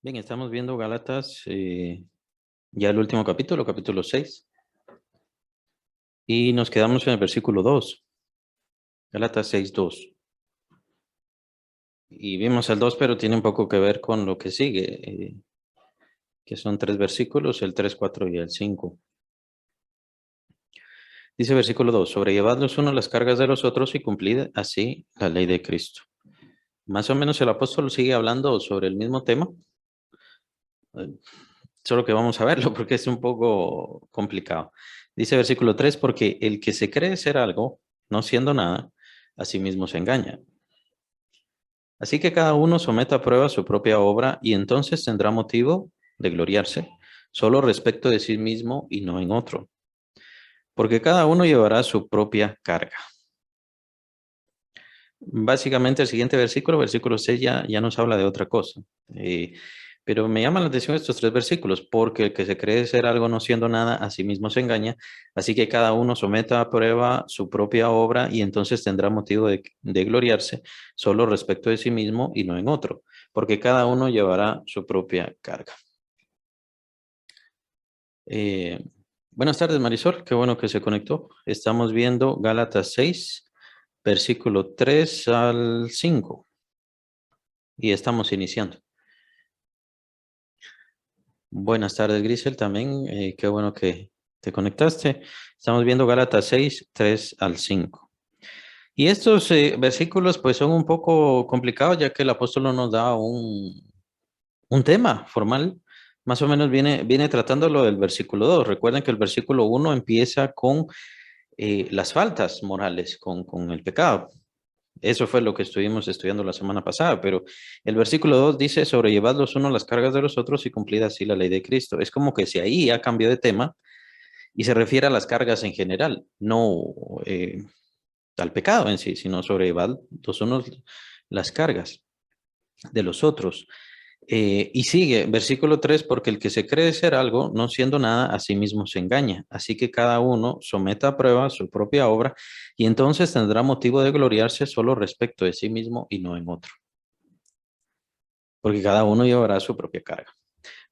Bien, estamos viendo Gálatas, ya el último capítulo, capítulo 6, y nos quedamos en el versículo 2, Gálatas 6:2. Y vimos el 2, pero tiene un poco que ver con lo que sigue, que son 3 versículos, el 3, 4 y el 5. Dice versículo 2: sobrellevad los unos las cargas de los otros y cumplid así la ley de Cristo. Más o menos el apóstol sigue hablando sobre el mismo tema, eh, solo que vamos a verlo porque es un poco complicado. Dice versículo 3: porque el que se cree ser algo, no siendo nada, a sí mismo se engaña. Así que cada uno someta a prueba su propia obra y entonces tendrá motivo de gloriarse, solo respecto de sí mismo y no en otro. Porque cada uno llevará su propia carga. Básicamente el siguiente versículo, versículo 6, ya nos habla de otra cosa. Pero me llaman la atención estos 3 versículos, porque el que se cree ser algo no siendo nada, a sí mismo se engaña. Así que cada uno someta a prueba su propia obra y entonces tendrá motivo de gloriarse solo respecto de sí mismo y no en otro, porque cada uno llevará su propia carga. Eh, Buenas tardes, Marisol, qué bueno que se conectó. Estamos viendo Gálatas 6, versículo 3 al 5. Y estamos iniciando. Buenas tardes, Grisel, también. Qué bueno que te conectaste. Estamos viendo Gálatas 6, 3 al 5. Y estos versículos pues son un poco complicados ya que el apóstol no nos da un tema formal. Más o menos viene tratando lo del versículo 2. Recuerden que el versículo 1 empieza con las faltas morales, con el pecado. Eso fue lo que estuvimos estudiando la semana pasada, pero el versículo 2 dice: sobrellevad los unos las cargas de los otros y cumplid así la ley de Cristo. Es como que si ahí ya cambió de tema y se refiere a las cargas en general, no al pecado en sí, sino sobrellevad los unos las cargas de los otros. Y sigue, versículo 3: porque el que se cree ser algo, no siendo nada, a sí mismo se engaña. Así que cada uno someta a prueba su propia obra y entonces tendrá motivo de gloriarse solo respecto de sí mismo y no en otro. Porque cada uno llevará su propia carga.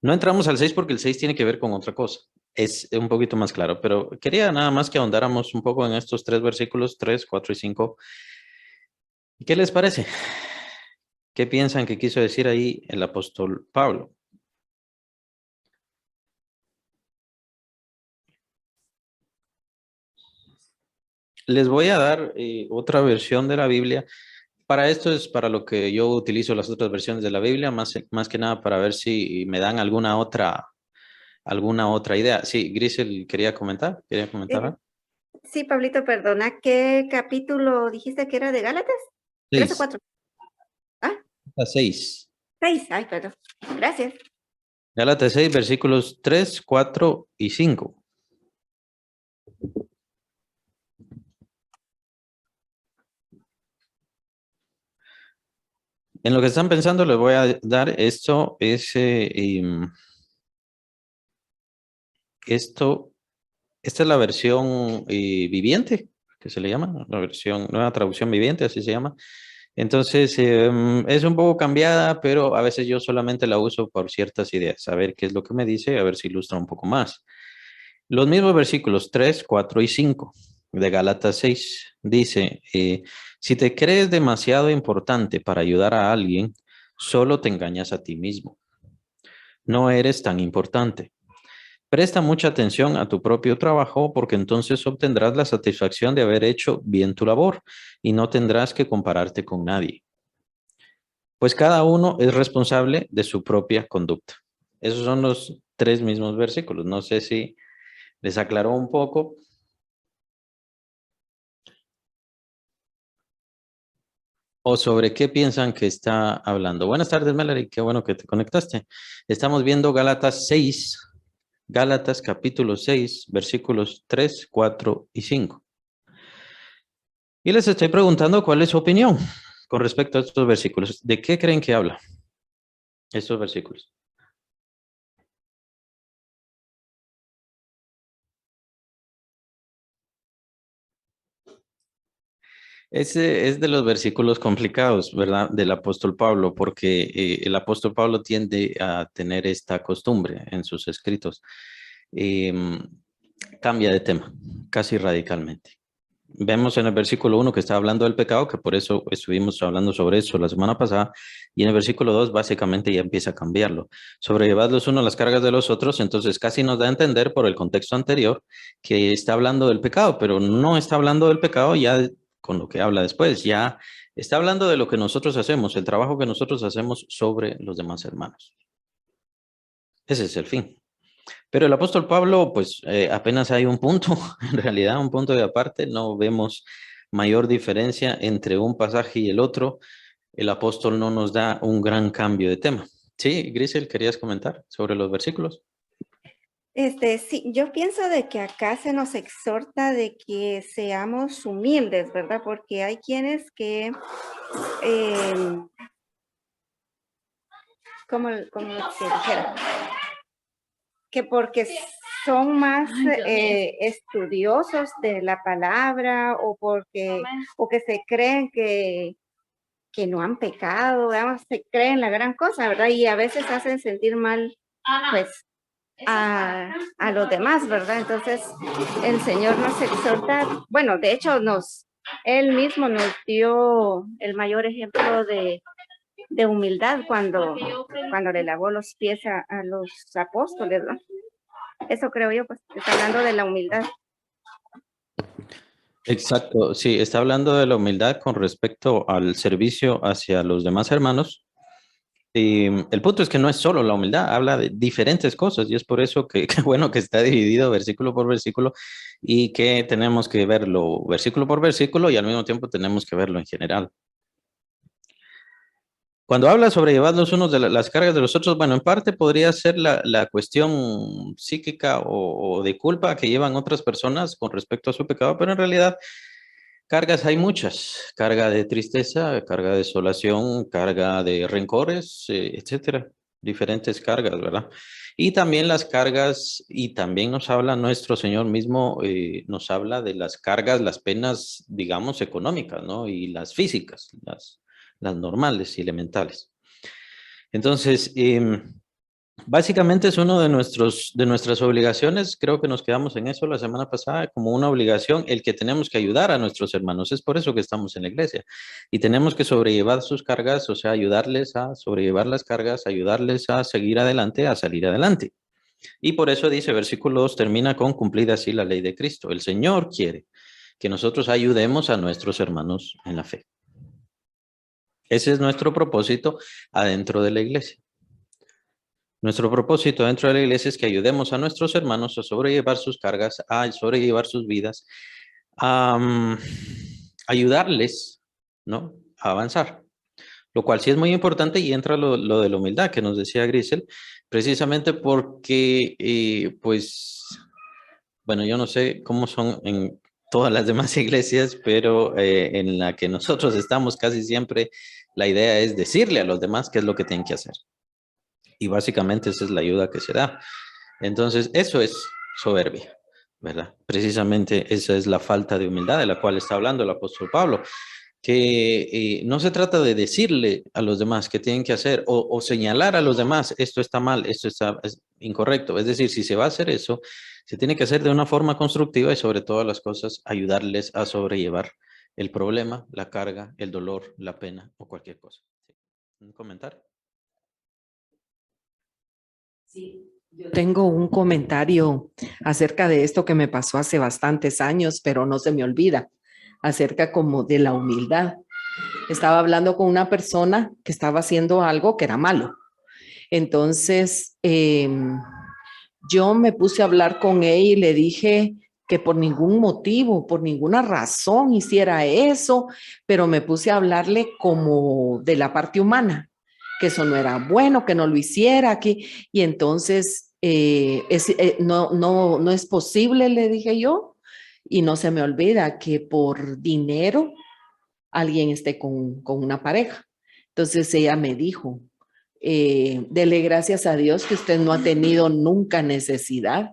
No entramos al 6 porque el 6 tiene que ver con otra cosa. Es un poquito más claro, pero quería nada más que ahondáramos un poco en estos 3 versículos, 3, 4 y 5. ¿Qué les parece? ¿Qué piensan que quiso decir ahí el apóstol Pablo? Les voy a dar otra versión de la Biblia. Para esto es para lo que yo utilizo las otras versiones de la Biblia, más que nada para ver si me dan alguna otra idea. Sí, Grisel quería comentar Eh, algo. sí, Pablito, perdona, ¿qué capítulo dijiste que era de Gálatas? ¿3 o 6, 4? Ah, 6. 6. Ay, perdón. Gracias. Gálatas 6, versículos 3, 4 y 5. En lo que están pensando les voy a dar esto, esta es la versión viviente, que se le llama, la versión, nueva traducción viviente, así se llama. Entonces, es un poco cambiada, pero a veces yo solamente la uso por ciertas ideas, a ver qué es lo que me dice, a ver si ilustra un poco más. Los mismos versículos 3, 4 y 5 de Gálatas 6 dice: si te crees demasiado importante para ayudar a alguien, solo te engañas a ti mismo. No eres tan importante. Presta mucha atención a tu propio trabajo porque entonces obtendrás la satisfacción de haber hecho bien tu labor y no tendrás que compararte con nadie. Pues cada uno es responsable de su propia conducta. Esos son los 3 mismos versículos. No sé si les aclaró un poco o sobre qué piensan que está hablando. Buenas tardes, Melanie. Qué bueno que te conectaste. Estamos viendo Gálatas 6, Gálatas capítulo 6, versículos 3, 4 y 5. Y les estoy preguntando cuál es su opinión con respecto a estos versículos. ¿De qué creen que habla estos versículos? Ese es de los versículos complicados, ¿verdad? Del apóstol Pablo, porque el apóstol Pablo tiende a tener esta costumbre en sus escritos. Em, Cambia de tema casi radicalmente. Vemos en el versículo 1 que está hablando del pecado, que por eso estuvimos hablando sobre eso la semana pasada, y en el versículo 2 básicamente ya empieza a cambiarlo. Sobrellevad los unos las cargas de los otros, entonces casi nos da a entender por el contexto anterior que está hablando del pecado, pero no está hablando del pecado ya con lo que habla después, ya está hablando de lo que nosotros hacemos, el trabajo que nosotros hacemos sobre los demás hermanos. Ese es el fin. Pero el apóstol Pablo, pues apenas hay un punto, en realidad un punto de aparte, no vemos mayor diferencia entre un pasaje y el otro. El apóstol no nos da un gran cambio de tema. Sí, Grisel, ¿querías comentar sobre los versículos? Sí, yo pienso de que acá se nos exhorta de que seamos humildes, ¿verdad? Porque hay quienes que, em, como te dijera, que porque son más estudiosos de la palabra o que se creen que no han pecado, digamos, se creen la gran cosa, ¿verdad? Y a veces hacen sentir mal, pues, a los demás, ¿verdad? Entonces, el Señor nos exhorta, bueno, de hecho, Él mismo nos dio el mayor ejemplo de humildad cuando le lavó los pies a los apóstoles, ¿no? Eso creo yo, pues, está hablando de la humildad. Exacto, sí, está hablando de la humildad con respecto al servicio hacia los demás hermanos. Y el punto es que no es solo la humildad, habla de diferentes cosas y es por eso que, que bueno que está dividido versículo por versículo y que tenemos que verlo versículo por versículo y al mismo tiempo tenemos que verlo en general. Cuando habla sobre llevar los unos de las cargas de los otros, bueno, en parte podría ser la cuestión psíquica o de culpa que llevan otras personas con respecto a su pecado, pero en realidad cargas hay muchas, carga de tristeza, carga de desolación, carga de rencores, etcétera, diferentes cargas, ¿verdad? Y también las cargas, y también nos habla nuestro Señor mismo, nos habla de las cargas, las penas, digamos, económicas, ¿no? Y las físicas, las normales y elementales. Entonces, básicamente es uno de nuestras obligaciones, creo que nos quedamos en eso la semana pasada, como una obligación, el que tenemos que ayudar a nuestros hermanos. Es por eso que estamos en la iglesia y tenemos que sobrellevar sus cargas, o sea, ayudarles a sobrellevar las cargas, ayudarles a seguir adelante, a salir adelante. Y por eso dice, versículo 2 termina con cumplida así la ley de Cristo. El Señor quiere que nosotros ayudemos a nuestros hermanos en la fe. Ese es nuestro propósito adentro de la iglesia. Nuestro propósito dentro de la iglesia es que ayudemos a nuestros hermanos a sobrellevar sus cargas, a sobrellevar sus vidas, a ayudarles, ¿no? A avanzar. Lo cual sí es muy importante y entra lo de la humildad que nos decía Grisel, precisamente porque, pues, bueno, yo no sé cómo son en todas las demás iglesias, pero en la que nosotros estamos casi siempre, la idea es decirle a los demás qué es lo que tienen que hacer. Y básicamente esa es la ayuda que se da. Entonces, eso es soberbia, ¿verdad? Precisamente esa es la falta de humildad de la cual está hablando el apóstol Pablo, que no se trata de decirle a los demás qué tienen que hacer o señalar a los demás, esto está mal, es incorrecto. Es decir, si se va a hacer eso, se tiene que hacer de una forma constructiva y sobre todas las cosas ayudarles a sobrellevar el problema, la carga, el dolor, la pena o cualquier cosa. ¿Un comentario? Sí, yo tengo un comentario acerca de esto que me pasó hace bastantes años, pero no se me olvida, acerca como de la humildad. Estaba hablando con una persona que estaba haciendo algo que era malo. Entonces, yo me puse a hablar con ella y le dije que por ningún motivo, por ninguna razón hiciera eso, pero me puse a hablarle como de la parte humana, que eso no era bueno, que no lo hiciera, y entonces no es posible, le dije yo, y no se me olvida que por dinero alguien esté con una pareja. Entonces ella me dijo, dele gracias a Dios que usted no ha tenido nunca necesidad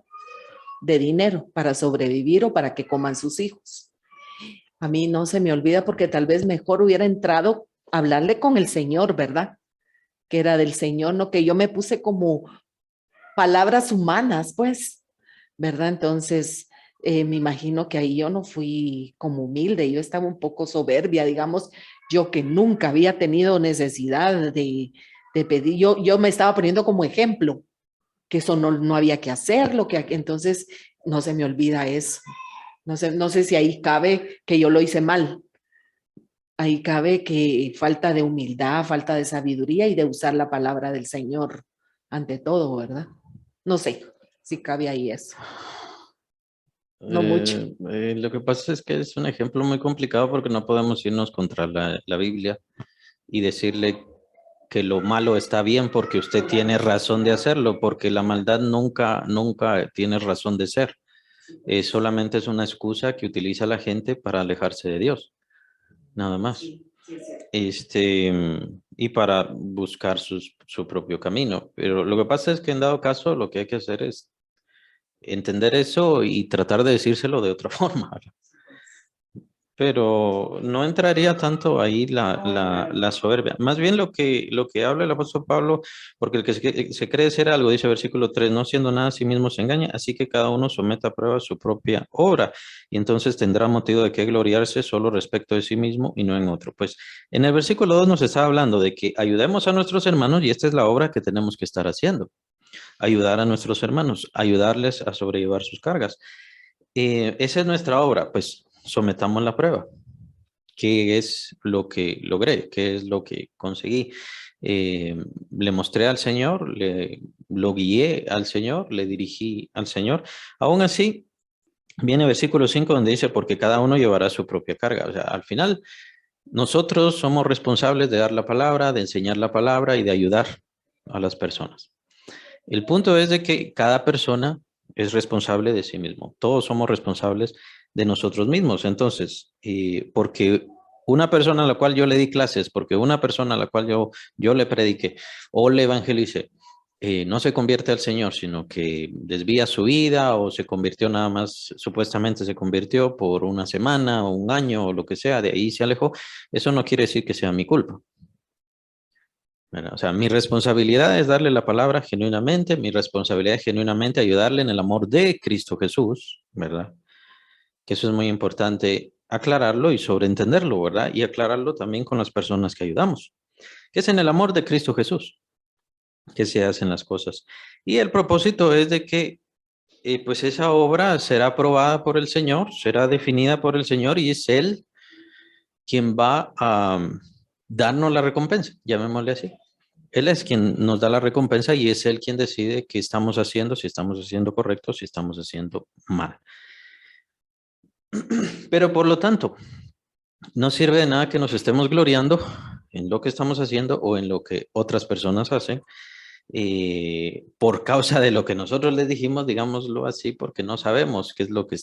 de dinero para sobrevivir o para que coman sus hijos. A mí no se me olvida porque tal vez mejor hubiera entrado a hablarle con el Señor, ¿verdad? Que era del Señor, no que yo me puse como palabras humanas, pues, ¿verdad? Entonces, me imagino que ahí yo no fui como humilde, yo estaba un poco soberbia, digamos, yo que nunca había tenido necesidad de pedir, yo me estaba poniendo como ejemplo, que eso no había que hacerlo, entonces no se me olvida eso. No sé si ahí cabe que yo lo hice mal. Ahí cabe que falta de humildad, falta de sabiduría y de usar la palabra del Señor ante todo, ¿verdad? No sé si cabe ahí eso. No mucho. Lo que pasa es que es un ejemplo muy complicado porque no podemos irnos contra la Biblia y decirle que lo malo está bien porque usted tiene razón de hacerlo, porque la maldad nunca tiene razón de ser. Solamente es una excusa que utiliza la gente para alejarse de Dios, nada más. Y para buscar su propio camino. Pero lo que pasa es que en dado caso lo que hay que hacer es entender eso y tratar de decírselo de otra forma. Pero no entraría tanto ahí la soberbia. Más bien lo que habla el apóstol Pablo, porque el que se cree ser algo, dice versículo 3, no siendo nada a sí mismo se engaña, así que cada uno someta a prueba su propia obra, y entonces tendrá motivo de que gloriarse solo respecto de sí mismo y no en otro. Pues en el versículo 2 nos está hablando de que ayudemos a nuestros hermanos, y esta es la obra que tenemos que estar haciendo, ayudar a nuestros hermanos, ayudarles a sobrellevar sus cargas. Esa es nuestra obra, pues sometamos la prueba. ¿Qué es lo que logré? ¿Qué es lo que conseguí? Le mostré al Señor, lo guié al Señor, le dirigí al Señor. Aún así, viene versículo 5 donde dice, porque cada uno llevará su propia carga. O sea, al final, nosotros somos responsables de dar la palabra, de enseñar la palabra y de ayudar a las personas. El punto es de que cada persona es responsable de sí mismo. Todos somos responsables de nosotros mismos. Entonces, porque una persona a la cual yo le di clases, porque una persona a la cual yo le prediqué o le evangelicé, no se convierte al Señor, sino que desvía su vida o se convirtió nada más, supuestamente se convirtió por una semana o un año o lo que sea, de ahí se alejó, eso no quiere decir que sea mi culpa. ¿Verdad? O sea, mi responsabilidad es darle la palabra genuinamente, mi responsabilidad es genuinamente ayudarle en el amor de Cristo Jesús, ¿verdad? Que eso es muy importante aclararlo y sobreentenderlo, ¿verdad? Y aclararlo también con las personas que ayudamos, que es en el amor de Cristo Jesús que se hacen las cosas. Y el propósito es de que pues esa obra será aprobada por el Señor, será definida por el Señor y es Él quien va a darnos la recompensa, llamémosle así. Él es quien nos da la recompensa y es Él quien decide qué estamos haciendo, si estamos haciendo correcto, si estamos haciendo mal. Pero por lo tanto, no sirve de nada que nos estemos gloriando en lo que estamos haciendo o en lo que otras personas hacen, por causa de lo que nosotros les dijimos, digámoslo así, porque no sabemos qué es lo que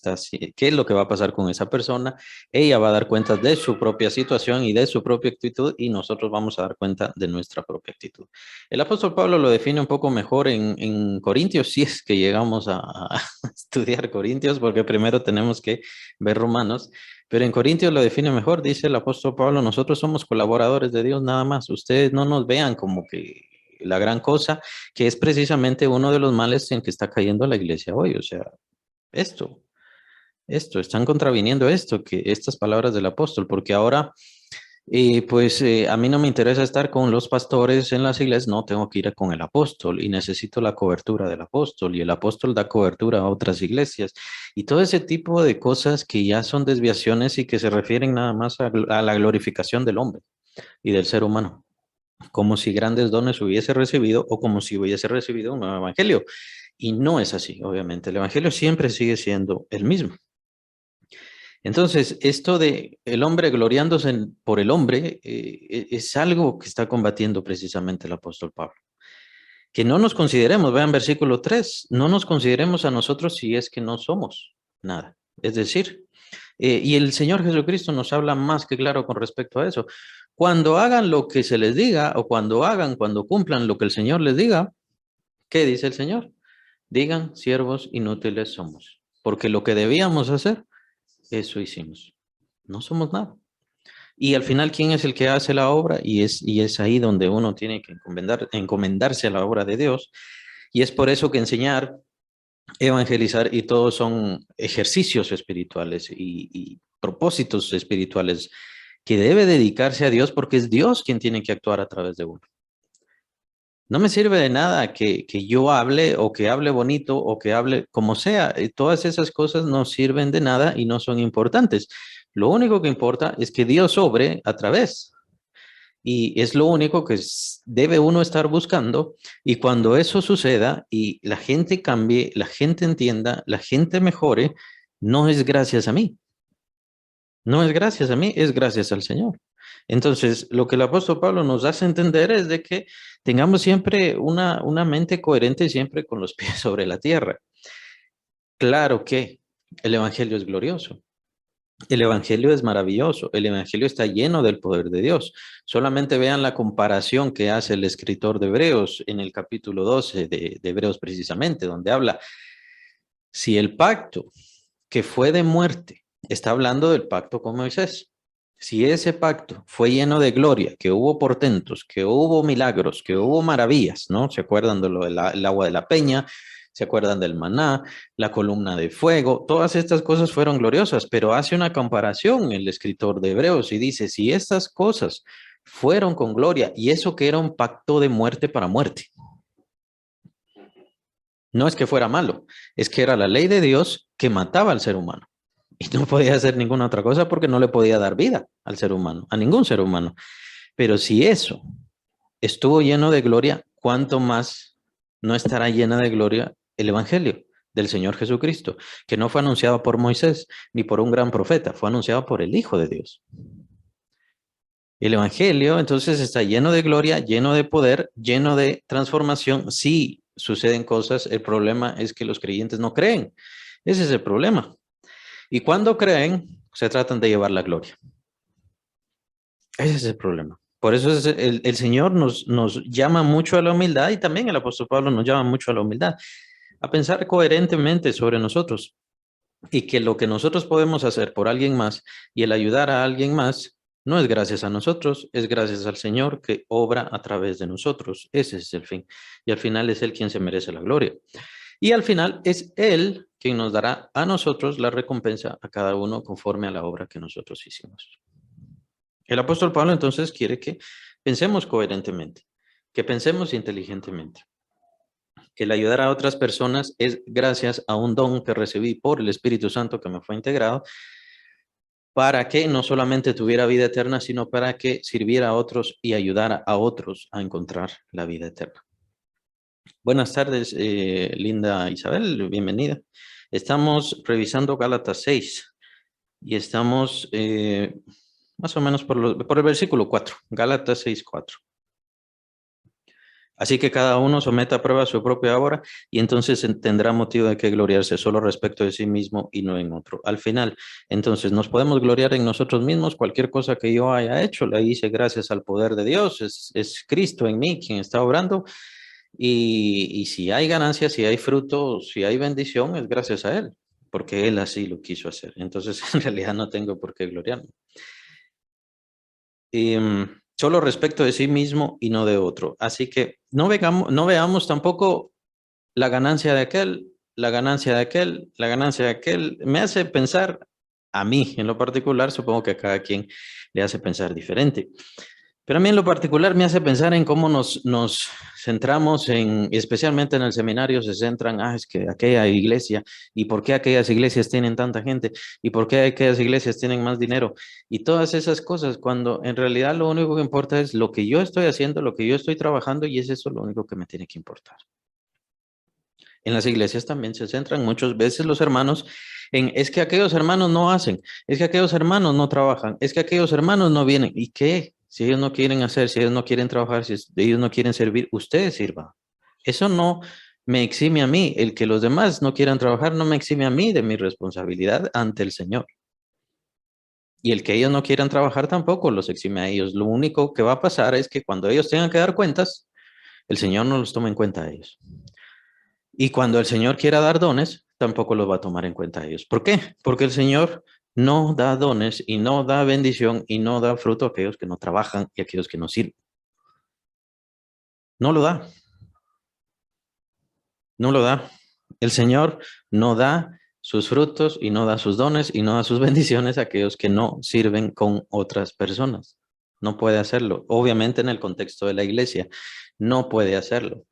qué es lo que va a pasar con esa persona. Ella va a dar cuenta de su propia situación y de su propia actitud y nosotros vamos a dar cuenta de nuestra propia actitud. El apóstol Pablo lo define un poco mejor en Corintios, si es que llegamos a estudiar Corintios, porque primero tenemos que ver Romanos. Pero en Corintios lo define mejor, dice el apóstol Pablo, nosotros somos colaboradores de Dios nada más. Ustedes no nos vean como que la gran cosa, que es precisamente uno de los males en que está cayendo la iglesia hoy. O sea, esto, están contraviniendo que estas palabras del apóstol, porque ahora, pues a mí no me interesa estar con los pastores en las iglesias, no, tengo que ir con el apóstol y necesito la cobertura del apóstol y el apóstol da cobertura a otras iglesias y todo ese tipo de cosas que ya son desviaciones y que se refieren nada más a la glorificación del hombre y del ser humano, como si grandes dones hubiese recibido o como si hubiese recibido un nuevo evangelio. Y no es así, obviamente. El evangelio siempre sigue siendo el mismo. Entonces, esto de el hombre gloriándose por el hombre es algo que está combatiendo precisamente el apóstol Pablo. Que no nos consideremos, vean versículo 3, no nos consideremos a nosotros si es que no somos nada. Es decir, y el Señor Jesucristo nos habla más que claro con respecto a eso. Cuando hagan lo que se les diga o cuando cumplan lo que el Señor les diga, ¿qué dice el Señor? Digan, siervos inútiles somos, porque lo que debíamos hacer, eso hicimos. No somos nada. Y al final, ¿quién es el que hace la obra? Y es ahí donde uno tiene que encomendarse a la obra de Dios. Y es por eso que enseñar, evangelizar y todos son ejercicios espirituales y propósitos espirituales que debe dedicarse a Dios porque es Dios quien tiene que actuar a través de uno. No me sirve de nada que yo hable o que hable bonito o que hable como sea. Todas esas cosas no sirven de nada y no son importantes. Lo único que importa es que Dios obre a través. Y es lo único que debe uno estar buscando. Y cuando eso suceda y la gente cambie, la gente entienda, la gente mejore, no es gracias a mí. No es gracias a mí, es gracias al Señor. Entonces, lo que el apóstol Pablo nos hace entender es de que tengamos siempre una mente coherente siempre con los pies sobre la tierra. Claro que el Evangelio es glorioso. El Evangelio es maravilloso. El Evangelio está lleno del poder de Dios. Solamente vean la comparación que hace el escritor de Hebreos en el capítulo 12 de Hebreos precisamente, donde habla, si el pacto que fue de muerte, está hablando del pacto con Moisés. Si ese pacto fue lleno de gloria, que hubo portentos, que hubo milagros, que hubo maravillas, ¿no? ¿Se acuerdan de lo del agua de la peña? ¿Se acuerdan del maná, la columna de fuego? Todas estas cosas fueron gloriosas, pero hace una comparación el escritor de Hebreos y dice, si estas cosas fueron con gloria, y eso que era un pacto de muerte para muerte, no es que fuera malo, es que era la ley de Dios que mataba al ser humano. Y no podía hacer ninguna otra cosa porque no le podía dar vida al ser humano, a ningún ser humano. Pero si eso estuvo lleno de gloria, ¿cuánto más no estará llena de gloria el Evangelio del Señor Jesucristo? Que no fue anunciado por Moisés ni por un gran profeta, fue anunciado por el Hijo de Dios. El Evangelio entonces está lleno de gloria, lleno de poder, lleno de transformación. Sí, suceden cosas, el problema es que los creyentes no creen. Ese es el problema. Y cuando creen, se tratan de llevar la gloria. Ese es el problema. Por eso es el Señor nos llama mucho a la humildad y también el apóstol Pablo nos llama mucho a la humildad, a pensar coherentemente sobre nosotros y que lo que nosotros podemos hacer por alguien más y el ayudar a alguien más no es gracias a nosotros, es gracias al Señor que obra a través de nosotros. Ese es el fin. Y al final es Él quien se merece la gloria. Y al final es Él quien nos dará a nosotros la recompensa a cada uno conforme a la obra que nosotros hicimos. El apóstol Pablo entonces quiere que pensemos coherentemente, que pensemos inteligentemente, que el ayudar a otras personas es gracias a un don que recibí por el Espíritu Santo que me fue integrado, para que no solamente tuviera vida eterna, sino para que sirviera a otros y ayudara a otros a encontrar la vida eterna. Buenas tardes, Linda Isabel, bienvenida. Estamos revisando Gálatas 6 y estamos más o menos por el versículo 4, Gálatas 6:4. Así que cada uno someta a prueba su propia obra y entonces tendrá motivo de que gloriarse solo respecto de sí mismo y no en otro. Al final, entonces nos podemos gloriar en nosotros mismos. Cualquier cosa que yo haya hecho, la hice gracias al poder de Dios. Es Cristo en mí quien está obrando. Y si hay ganancia, si hay fruto, si hay bendición, es gracias a Él, porque Él así lo quiso hacer. Entonces, en realidad no tengo por qué gloriarme. Solo respecto de sí mismo y no de otro. Así que no veamos tampoco la ganancia de aquel, la ganancia de aquel, la ganancia de aquel. Me hace pensar, a mí en lo particular, supongo que a cada quien le hace pensar diferente. Pero a mí en lo particular me hace pensar en cómo nos centramos especialmente en el seminario, se centran, es que aquella iglesia, y por qué aquellas iglesias tienen tanta gente, y por qué aquellas iglesias tienen más dinero, y todas esas cosas, cuando en realidad lo único que importa es lo que yo estoy haciendo, lo que yo estoy trabajando, y es eso lo único que me tiene que importar. En las iglesias también se centran muchas veces los hermanos es que aquellos hermanos no hacen, es que aquellos hermanos no trabajan, es que aquellos hermanos no vienen. ¿Y qué? Si ellos no quieren hacer, si ellos no quieren trabajar, si ellos no quieren servir, ustedes sirvan. Eso no me exime a mí. El que los demás no quieran trabajar no me exime a mí de mi responsabilidad ante el Señor. Y el que ellos no quieran trabajar tampoco los exime a ellos. Lo único que va a pasar es que cuando ellos tengan que dar cuentas, el Señor no los toma en cuenta a ellos. Y cuando el Señor quiera dar dones, tampoco los va a tomar en cuenta a ellos. ¿Por qué? Porque el Señor no da dones y no da bendición y no da fruto a aquellos que no trabajan y a aquellos que no sirven. No lo da. No lo da. El Señor no da sus frutos y no da sus dones y no da sus bendiciones a aquellos que no sirven con otras personas. No puede hacerlo. Obviamente en el contexto de la iglesia, no puede hacerlo.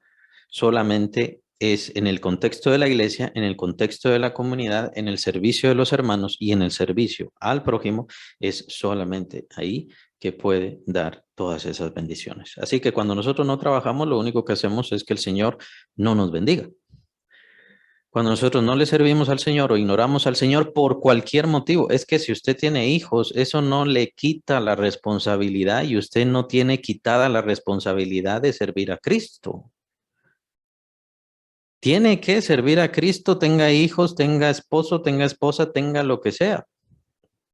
Solamente es en el contexto de la iglesia, en el contexto de la comunidad, en el servicio de los hermanos y en el servicio al prójimo, es solamente ahí que puede dar todas esas bendiciones. Así que cuando nosotros no trabajamos, lo único que hacemos es que el Señor no nos bendiga. Cuando nosotros no le servimos al Señor o ignoramos al Señor por cualquier motivo, es que si usted tiene hijos, eso no le quita la responsabilidad y usted no tiene quitada la responsabilidad de servir a Cristo. Tiene que servir a Cristo, tenga hijos, tenga esposo, tenga esposa, tenga lo que sea.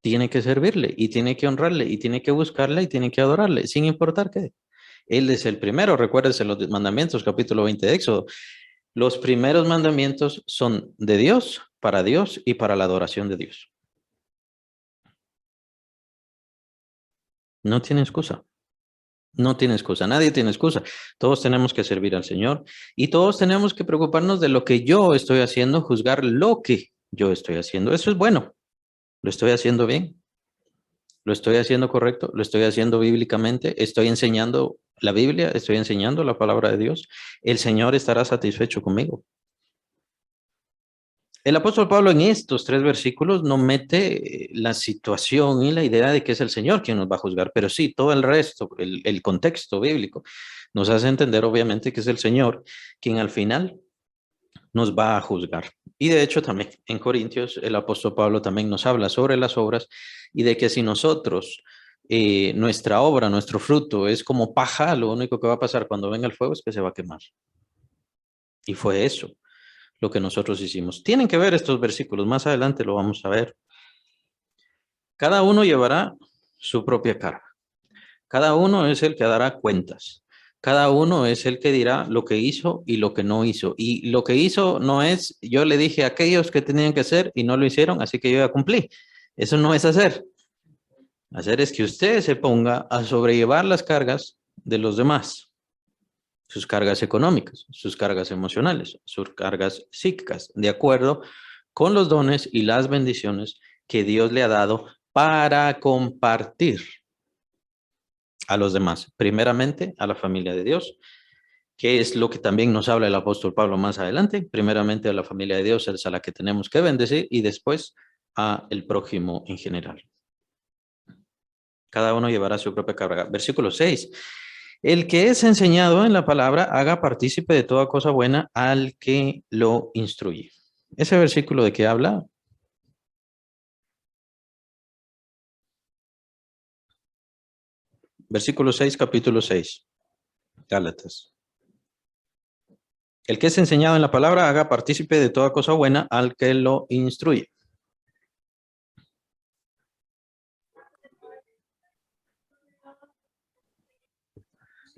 Tiene que servirle y tiene que honrarle y tiene que buscarle y tiene que adorarle, sin importar qué. Él es el primero, recuérdese los mandamientos, capítulo 20 de Éxodo. Los primeros mandamientos son de Dios y para la adoración de Dios. No tiene excusa. No tiene excusa. Nadie tiene excusa. Todos tenemos que servir al Señor y todos tenemos que preocuparnos de lo que yo estoy haciendo, juzgar lo que yo estoy haciendo. Eso es bueno. ¿Lo estoy haciendo bien? ¿Lo estoy haciendo correcto? ¿Lo estoy haciendo bíblicamente? ¿Estoy enseñando la Biblia? ¿Estoy enseñando la palabra de Dios? El Señor estará satisfecho conmigo. El apóstol Pablo en estos 3 versículos no mete la situación y la idea de que es el Señor quien nos va a juzgar, pero sí todo el resto, el contexto bíblico, nos hace entender obviamente que es el Señor quien al final nos va a juzgar. Y de hecho también en Corintios el apóstol Pablo también nos habla sobre las obras y de que si nosotros, nuestra obra, nuestro fruto es como paja, lo único que va a pasar cuando venga el fuego es que se va a quemar. Y fue eso lo que nosotros hicimos. Tienen que ver estos versículos, más adelante lo vamos a ver. Cada uno llevará su propia carga. Cada uno es el que dará cuentas. Cada uno es el que dirá lo que hizo y lo que no hizo. Y lo que hizo no es, yo le dije a aquellos que tenían que hacer y no lo hicieron, así que yo ya cumplí. Eso no es hacer. Hacer es que usted se ponga a sobrellevar las cargas de los demás. Sus cargas económicas, sus cargas emocionales, sus cargas psíquicas, de acuerdo con los dones y las bendiciones que Dios le ha dado para compartir a los demás, primeramente a la familia de Dios, que es lo que también nos habla el apóstol Pablo más adelante, primeramente a la familia de Dios es a la que tenemos que bendecir y después a el prójimo en general. Cada uno llevará su propia carga. Versículo 6. El que es enseñado en la palabra haga partícipe de toda cosa buena al que lo instruye. Ese versículo de que habla. Versículo 6, capítulo 6. Gálatas. El que es enseñado en la palabra haga partícipe de toda cosa buena al que lo instruye.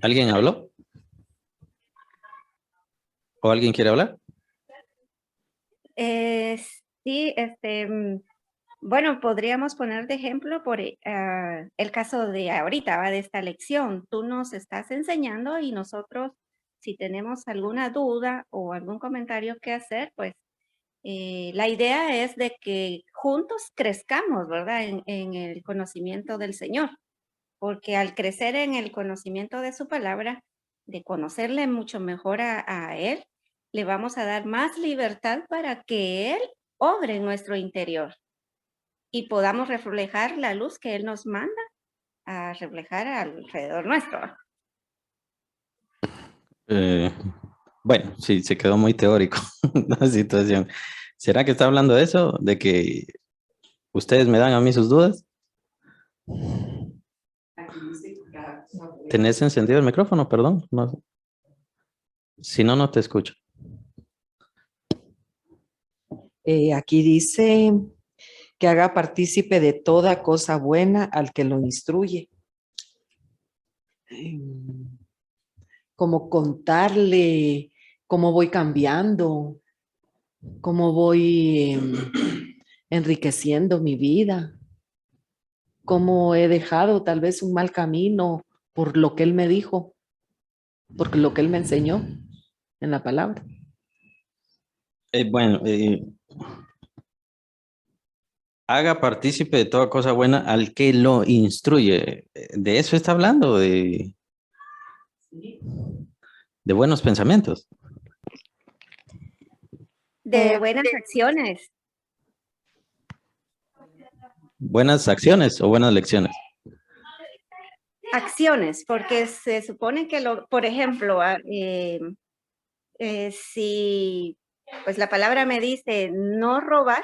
¿Alguien habló? ¿O alguien quiere hablar? Sí, bueno, podríamos poner de ejemplo por el caso de ahorita, ¿va? De esta lección. Tú nos estás enseñando y nosotros, si tenemos alguna duda o algún comentario que hacer, pues la idea es de que juntos crezcamos, ¿verdad? En el conocimiento del Señor, porque al crecer en el conocimiento de su palabra, de conocerle mucho mejor a Él, le vamos a dar más libertad para que Él obre en nuestro interior y podamos reflejar la luz que Él nos manda a reflejar alrededor nuestro. Bueno, sí, se quedó muy teórico la situación. ¿Será que está hablando de eso? ¿De que ustedes me dan a mí sus dudas? ¿Tenés encendido el micrófono? Perdón. No. Si no, no te escucho. Aquí dice que haga partícipe de toda cosa buena al que lo instruye. Como contarle cómo voy cambiando, cómo voy enriqueciendo mi vida, cómo he dejado tal vez un mal camino por lo que Él me dijo, por lo que Él me enseñó en la palabra. Bueno, haga partícipe de toda cosa buena al que lo instruye. De eso está hablando, de buenos pensamientos. De buenas acciones. Buenas acciones o buenas lecciones. Acciones, porque se supone que, por ejemplo, si pues la palabra me dice no robar,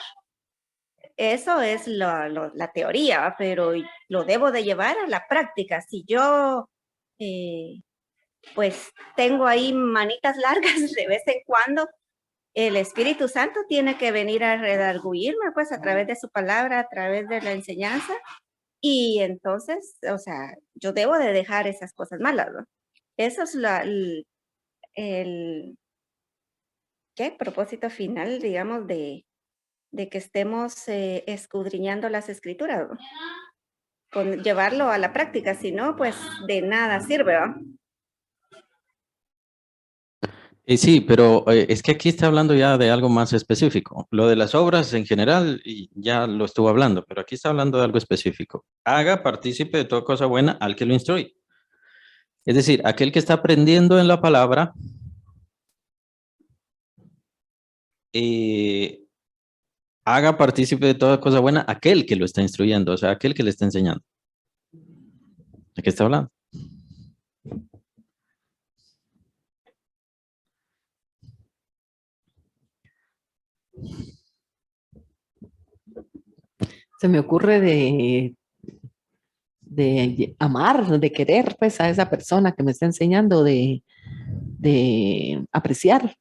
eso es la teoría, ¿va? Pero lo debo de llevar a la práctica. Si yo pues tengo ahí manitas largas de vez en cuando, el Espíritu Santo tiene que venir a redarguirme pues a través de su palabra, a través de la enseñanza. Y entonces, o sea, yo debo de dejar esas cosas malas, ¿no? Eso es el ¿qué? Propósito final, digamos, de que estemos escudriñando las escrituras, ¿no? Con llevarlo a la práctica, si no, pues de nada sirve, ¿no? Sí, pero es que aquí está hablando ya de algo más específico. Lo de las obras en general y ya lo estuvo hablando, pero aquí está hablando de algo específico. Haga partícipe de toda cosa buena al que lo instruye. Es decir, aquel que está aprendiendo en la palabra, haga partícipe de toda cosa buena aquel que lo está instruyendo, o sea, aquel que le está enseñando. ¿De qué está hablando? Se me ocurre de amar, de querer pues a esa persona que me está enseñando, de apreciar.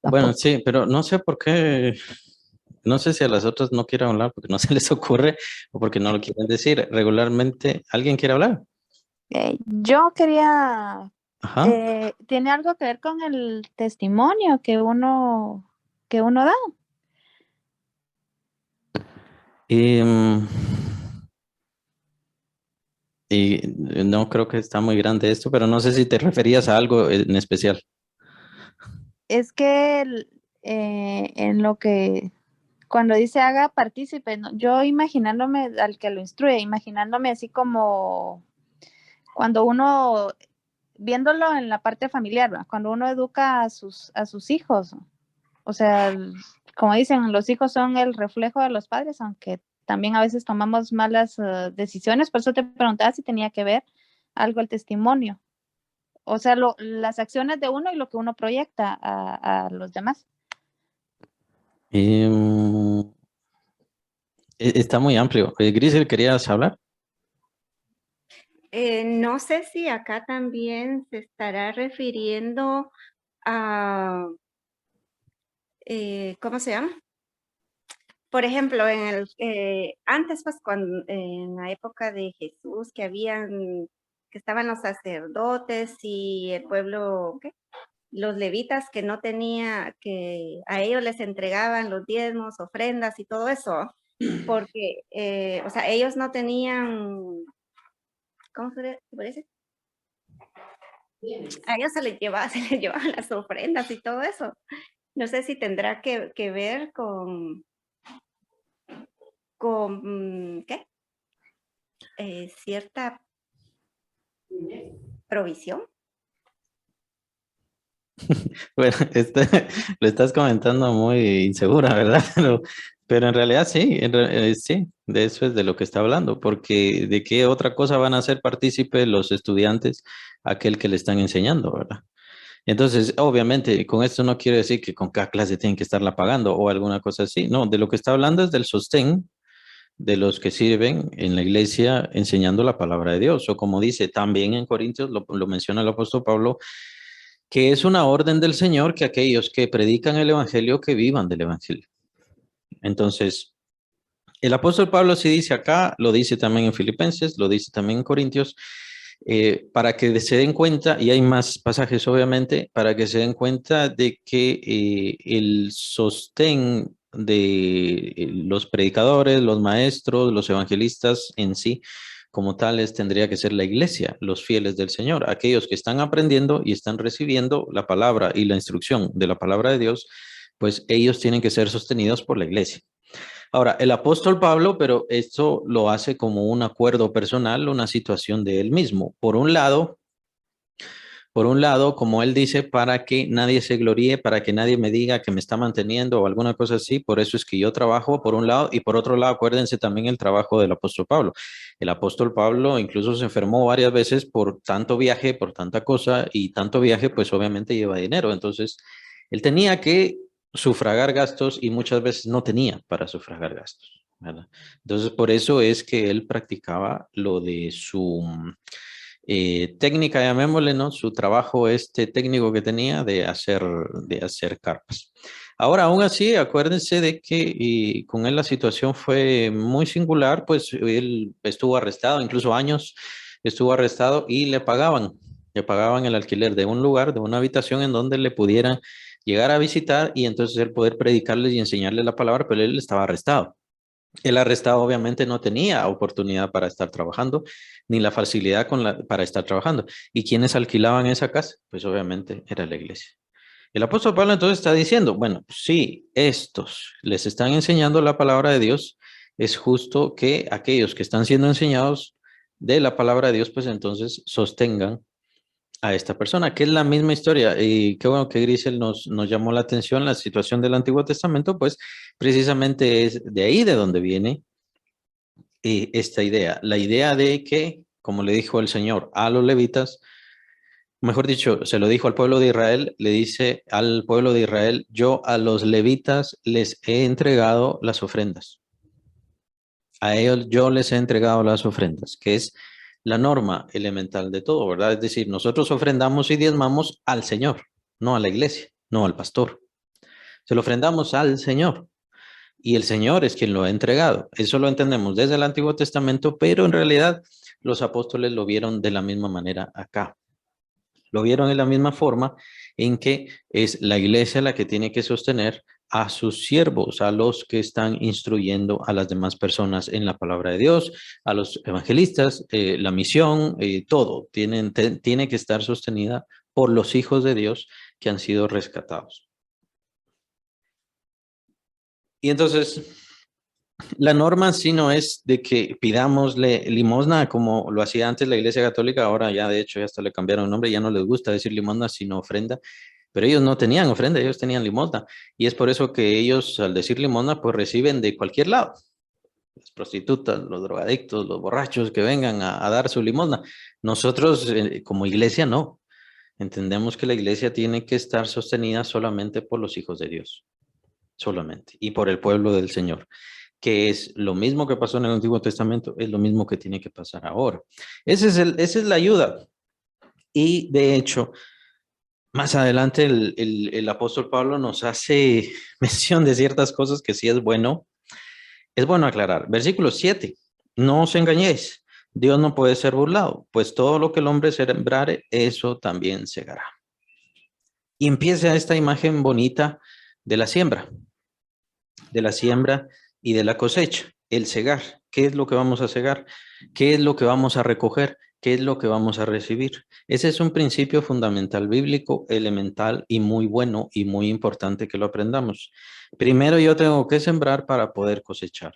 Bueno, sí, pero no sé por qué, no sé si a las otras no quieren hablar porque no se les ocurre o porque no lo quieren decir. Regularmente, ¿alguien quiere hablar? Yo quería, Ajá. tiene algo que ver con el testimonio que uno da. Em, y no creo que está muy grande esto, pero no sé si te referías a algo en especial. Es que en lo que, cuando dice haga partícipe, ¿no? Yo imaginándome al que lo instruye, imaginándome así como cuando uno, viéndolo en la parte familiar, ¿no? Cuando uno educa a sus hijos, ¿no? O sea, como dicen, los hijos son el reflejo de los padres, aunque también a veces tomamos malas decisiones. Por eso te preguntaba si tenía que ver algo el testimonio. O sea, las acciones de uno y lo que uno proyecta a los demás. Em, está muy amplio. Grisel, ¿querías hablar? No sé si acá también se estará refiriendo a, ¿cómo se llama? Por ejemplo, antes, pues, en la época de Jesús, que estaban los sacerdotes y el pueblo, ¿qué? Los levitas que no tenía, que a ellos les entregaban los diezmos, ofrendas y todo eso, porque, o sea, ellos no tenían, ¿cómo se parece? A ellos se les llevaban las ofrendas y todo eso. No sé si tendrá que ver ¿qué? Cierta provisión. Bueno, lo estás comentando muy insegura, ¿verdad? Pero en realidad sí, sí, de eso es de lo que está hablando, porque de qué otra cosa van a ser partícipes los estudiantes, aquel que le están enseñando, ¿verdad? Entonces, obviamente, con esto no quiero decir que con cada clase tienen que estarla pagando o alguna cosa así, no, de lo que está hablando es del sostén de los que sirven en la iglesia enseñando la palabra de Dios, o como dice también en Corintios, lo menciona el apóstol Pablo, que es una orden del Señor que aquellos que predican el Evangelio, que vivan del Evangelio. Entonces, el apóstol Pablo sí dice acá, lo dice también en Filipenses, lo dice también en Corintios, para que se den cuenta, y hay más pasajes obviamente, para que se den cuenta de que el sostén de los predicadores, los maestros, los evangelistas en sí, como tales, tendría que ser la iglesia, los fieles del Señor, aquellos que están aprendiendo y están recibiendo la palabra y la instrucción de la palabra de Dios, pues ellos tienen que ser sostenidos por la iglesia. Ahora, el apóstol Pablo, pero esto lo hace como un acuerdo personal, una situación de él mismo. Por un lado, como él dice, para que nadie se gloríe, para que nadie me diga que me está manteniendo o alguna cosa así, por eso es que yo trabajo por un lado y por otro lado, acuérdense también el trabajo del apóstol Pablo. El apóstol Pablo incluso se enfermó varias veces por tanto viaje, por tanta cosa y tanto viaje, pues obviamente lleva dinero. Entonces, él tenía que sufragar gastos y muchas veces no tenía para sufragar gastos, ¿verdad? Entonces, por eso es que él practicaba lo de su técnica, llamémosle, ¿no? Su trabajo este técnico que tenía de hacer carpas. Ahora, aún así, acuérdense de que con él la situación fue muy singular, pues él estuvo arrestado, incluso años estuvo arrestado y le pagaban el alquiler de un lugar, de una habitación en donde le pudieran llegar a visitar y entonces él poder predicarles y enseñarles la palabra, pero él estaba arrestado. El arrestado obviamente no tenía oportunidad para estar trabajando, ni la facilidad para estar trabajando. ¿Y quiénes alquilaban esa casa? Pues obviamente era la iglesia. El apóstol Pablo entonces está diciendo, bueno, si estos les están enseñando la palabra de Dios, es justo que aquellos que están siendo enseñados de la palabra de Dios, pues entonces sostengan a esta persona, que es la misma historia. Y qué bueno que Grisel nos llamó la atención la situación del Antiguo Testamento, pues precisamente es de ahí de donde viene esta idea. La idea de que, como le dijo el Señor a los levitas, mejor dicho, se lo dijo al pueblo de Israel, le dice al pueblo de Israel, yo a los levitas les he entregado las ofrendas. A ellos yo les he entregado las ofrendas, que es la norma elemental de todo, ¿verdad? Es decir, nosotros ofrendamos y diezmamos al Señor, no a la iglesia, no al pastor. Se lo ofrendamos al Señor y el Señor es quien lo ha entregado. Eso lo entendemos desde el Antiguo Testamento, pero en realidad los apóstoles lo vieron de la misma manera acá. Lo vieron de la misma forma en que es la iglesia la que tiene que sostener a sus siervos, a los que están instruyendo a las demás personas en la palabra de Dios, a los evangelistas, la misión, todo tiene que estar sostenida por los hijos de Dios que han sido rescatados. Y entonces, la norma sí no es de que pidamosle limosna como lo hacía antes la Iglesia Católica, ahora ya de hecho ya hasta le cambiaron el nombre, ya no les gusta decir limosna sino ofrenda, pero ellos no tenían ofrenda, ellos tenían limosna y es por eso que ellos al decir limosna pues reciben de cualquier lado, las prostitutas, los drogadictos, los borrachos que vengan a dar su limosna. Nosotros como iglesia no, entendemos que la iglesia tiene que estar sostenida solamente por los hijos de Dios, solamente, y por el pueblo del Señor, que es lo mismo que pasó en el Antiguo Testamento, es lo mismo que tiene que pasar ahora. Esa es la ayuda. Y de hecho, más adelante el apóstol Pablo nos hace mención de ciertas cosas que sí es bueno aclarar. Versículo 7, no os engañéis, Dios no puede ser burlado, pues todo lo que el hombre sembrare, eso también segará. Y empieza esta imagen bonita de la siembra y de la cosecha, el segar. ¿Qué es lo que vamos a segar? ¿Qué es lo que vamos a recoger? ¿Qué es lo que vamos a recibir? Ese es un principio fundamental bíblico, elemental y muy bueno y muy importante que lo aprendamos. Primero yo tengo que sembrar para poder cosechar.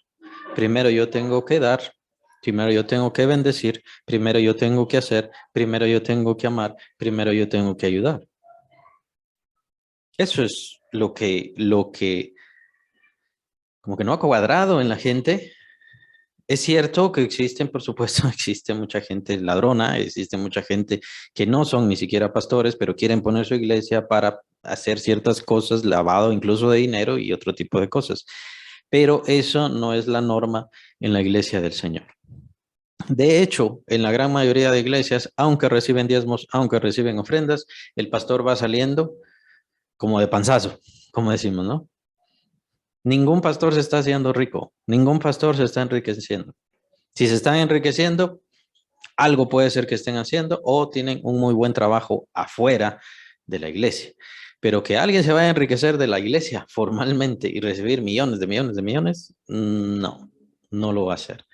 Primero yo tengo que dar. Primero yo tengo que bendecir. Primero yo tengo que hacer. Primero yo tengo que amar. Primero yo tengo que ayudar. Eso es lo que como que no ha cuadrado en la gente. Es cierto que existen, por supuesto, existe mucha gente ladrona, existe mucha gente que no son ni siquiera pastores, pero quieren poner su iglesia para hacer ciertas cosas, lavado incluso de dinero y otro tipo de cosas. Pero eso no es la norma en la iglesia del Señor. De hecho, en la gran mayoría de iglesias, aunque reciben diezmos, aunque reciben ofrendas, el pastor va saliendo como de panzazo, como decimos, ¿no? Ningún pastor se está haciendo rico, ningún pastor se está enriqueciendo. Si se están enriqueciendo, algo puede ser que estén haciendo o tienen un muy buen trabajo afuera de la iglesia. Pero que alguien se vaya a enriquecer de la iglesia formalmente y recibir millones de millones de millones, no, no lo va a hacer.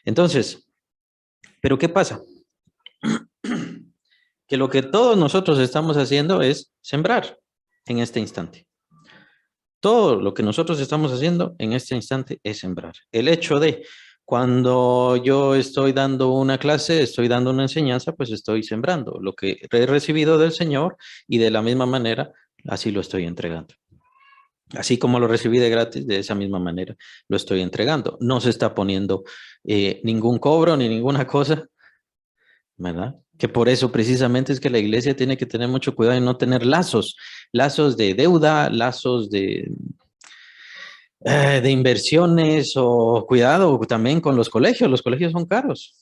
Entonces, ¿pero qué pasa? Que lo que todos nosotros estamos haciendo es sembrar en este instante. Todo lo que nosotros estamos haciendo en este instante es sembrar. El hecho de cuando yo estoy dando una clase, estoy dando una enseñanza, pues estoy sembrando lo que he recibido del Señor y de la misma manera, así lo estoy entregando. Así como lo recibí de gratis, de esa misma manera lo estoy entregando. No se está poniendo ningún cobro ni ninguna cosa, ¿verdad? Que por eso precisamente es que la iglesia tiene que tener mucho cuidado en no tener lazos de deuda, lazos de inversiones o cuidado también con los colegios son caros.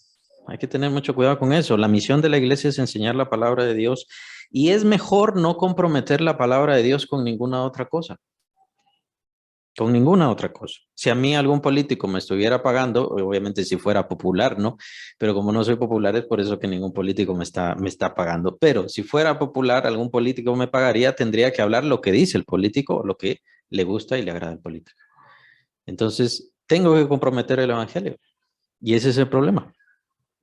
Hay que tener mucho cuidado con eso. La misión de la iglesia es enseñar la palabra de Dios y es mejor no comprometer la palabra de Dios con ninguna otra cosa. Con ninguna otra cosa. Si a mí algún político me estuviera pagando, obviamente si fuera popular, ¿no? Pero como no soy popular es por eso que ningún político me está pagando. Pero si fuera popular, algún político me pagaría, tendría que hablar lo que dice el político, lo que le gusta y le agrada al político. Entonces, tengo que comprometer el evangelio. Y ese es el problema.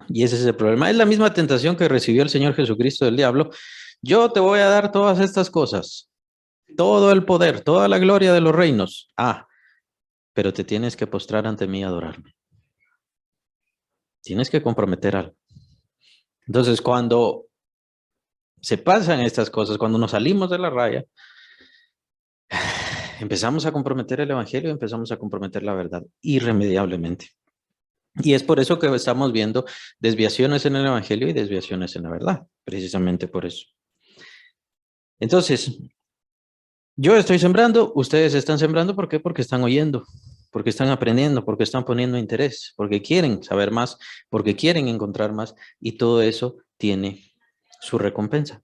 Y ese es el problema. Es la misma tentación que recibió el Señor Jesucristo del diablo. Yo te voy a dar todas estas cosas. Todo el poder, toda la gloria de los reinos. Pero te tienes que postrar ante mí y adorarme. Tienes que comprometer algo. Entonces, cuando se pasan estas cosas, cuando nos salimos de la raya, empezamos a comprometer el evangelio, empezamos a comprometer la verdad irremediablemente. Y es por eso que estamos viendo desviaciones en el evangelio y desviaciones en la verdad, precisamente por eso. Entonces, yo estoy sembrando, ustedes están sembrando, ¿por qué? Porque están oyendo, porque están aprendiendo, porque están poniendo interés, porque quieren saber más, porque quieren encontrar más, y todo eso tiene su recompensa.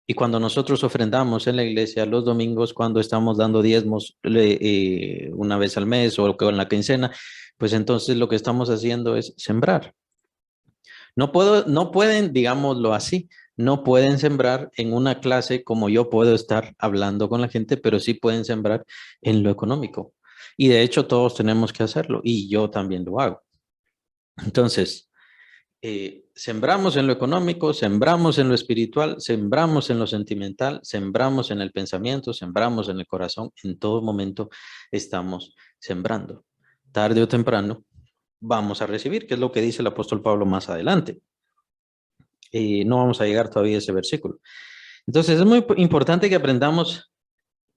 Y cuando nosotros ofrendamos en la iglesia los domingos, cuando estamos dando diezmos una vez al mes o en la quincena, pues entonces lo que estamos haciendo es sembrar. No pueden, digámoslo así, no pueden sembrar en una clase como yo puedo estar hablando con la gente, pero sí pueden sembrar en lo económico. Y de hecho todos tenemos que hacerlo y yo también lo hago. Entonces, sembramos en lo económico, sembramos en lo espiritual, sembramos en lo sentimental, sembramos en el pensamiento, sembramos en el corazón. En todo momento estamos sembrando. Tarde o temprano vamos a recibir, que es lo que dice el apóstol Pablo más adelante. No vamos a llegar todavía a ese versículo. Entonces es muy importante que aprendamos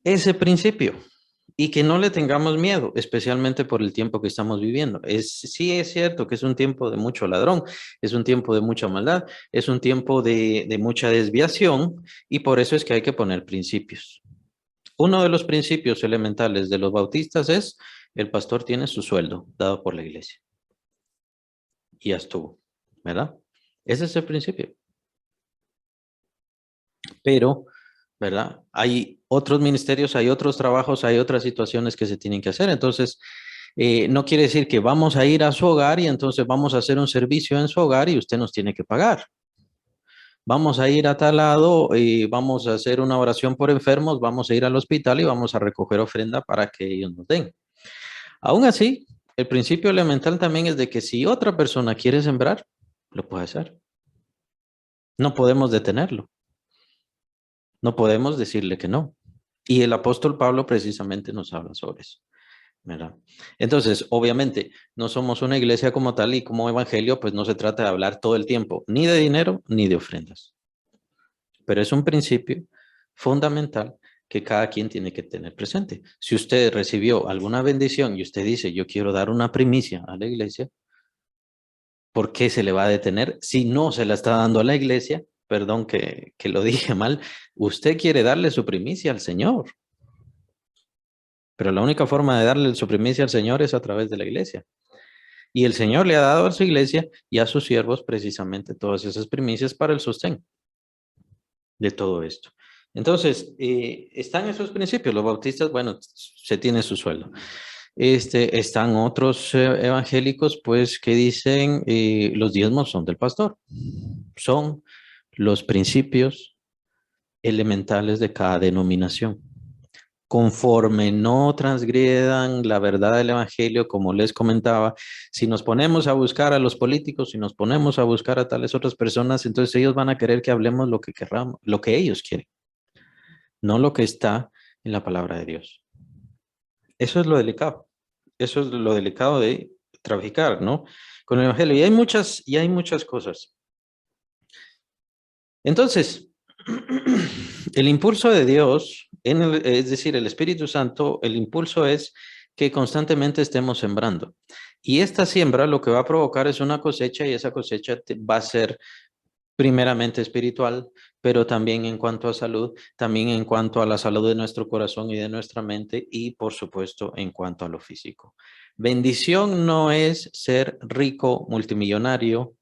ese principio y que no le tengamos miedo, especialmente por el tiempo que estamos viviendo. Sí es cierto que es un tiempo de mucho ladrón, es un tiempo de mucha maldad, es un tiempo de mucha desviación y por eso es que hay que poner principios. Uno de los principios elementales de los bautistas es el pastor tiene su sueldo dado por la iglesia. Y ya estuvo, ¿verdad? Ese es el principio. Pero, ¿verdad? Hay otros ministerios, hay otros trabajos, hay otras situaciones que se tienen que hacer. Entonces, no quiere decir que vamos a ir a su hogar y entonces vamos a hacer un servicio en su hogar y usted nos tiene que pagar. Vamos a ir a tal lado y vamos a hacer una oración por enfermos, vamos a ir al hospital y vamos a recoger ofrenda para que ellos nos den. Aún así, el principio elemental también es de que si otra persona quiere sembrar, lo puede hacer. No podemos detenerlo. No podemos decirle que no. Y el apóstol Pablo precisamente nos habla sobre eso, ¿verdad? Entonces, obviamente, no somos una iglesia como tal y como evangelio, pues no se trata de hablar todo el tiempo, ni de dinero, ni de ofrendas. Pero es un principio fundamental que cada quien tiene que tener presente. Si usted recibió alguna bendición y usted dice, yo quiero dar una primicia a la iglesia, ¿por qué se le va a detener si no se la está dando a la iglesia? Perdón que lo dije mal. Usted quiere darle su primicia al Señor. Pero la única forma de darle su primicia al Señor es a través de la iglesia. Y el Señor le ha dado a su iglesia y a sus siervos precisamente todas esas primicias para el sostén de todo esto. Entonces, están esos principios. Los bautistas, bueno, se tiene su sueldo. Están otros evangélicos, pues, que dicen los diezmos son del pastor. Son los principios elementales de cada denominación. Conforme no transgredan la verdad del evangelio, como les comentaba, si nos ponemos a buscar a los políticos, si nos ponemos a buscar a tales otras personas, entonces ellos van a querer que hablemos lo que querramos, lo que ellos quieren, no lo que está en la palabra de Dios. Eso es lo delicado. Eso es lo delicado de traficar, ¿no? Con el evangelio. Y hay muchas cosas. Entonces, el impulso de Dios, es decir, el Espíritu Santo, el impulso es que constantemente estemos sembrando. Y esta siembra lo que va a provocar es una cosecha, y esa cosecha va a ser primeramente espiritual, pero también en cuanto a salud, también en cuanto a la salud de nuestro corazón y de nuestra mente, y por supuesto en cuanto a lo físico. Bendición no es ser rico, multimillonario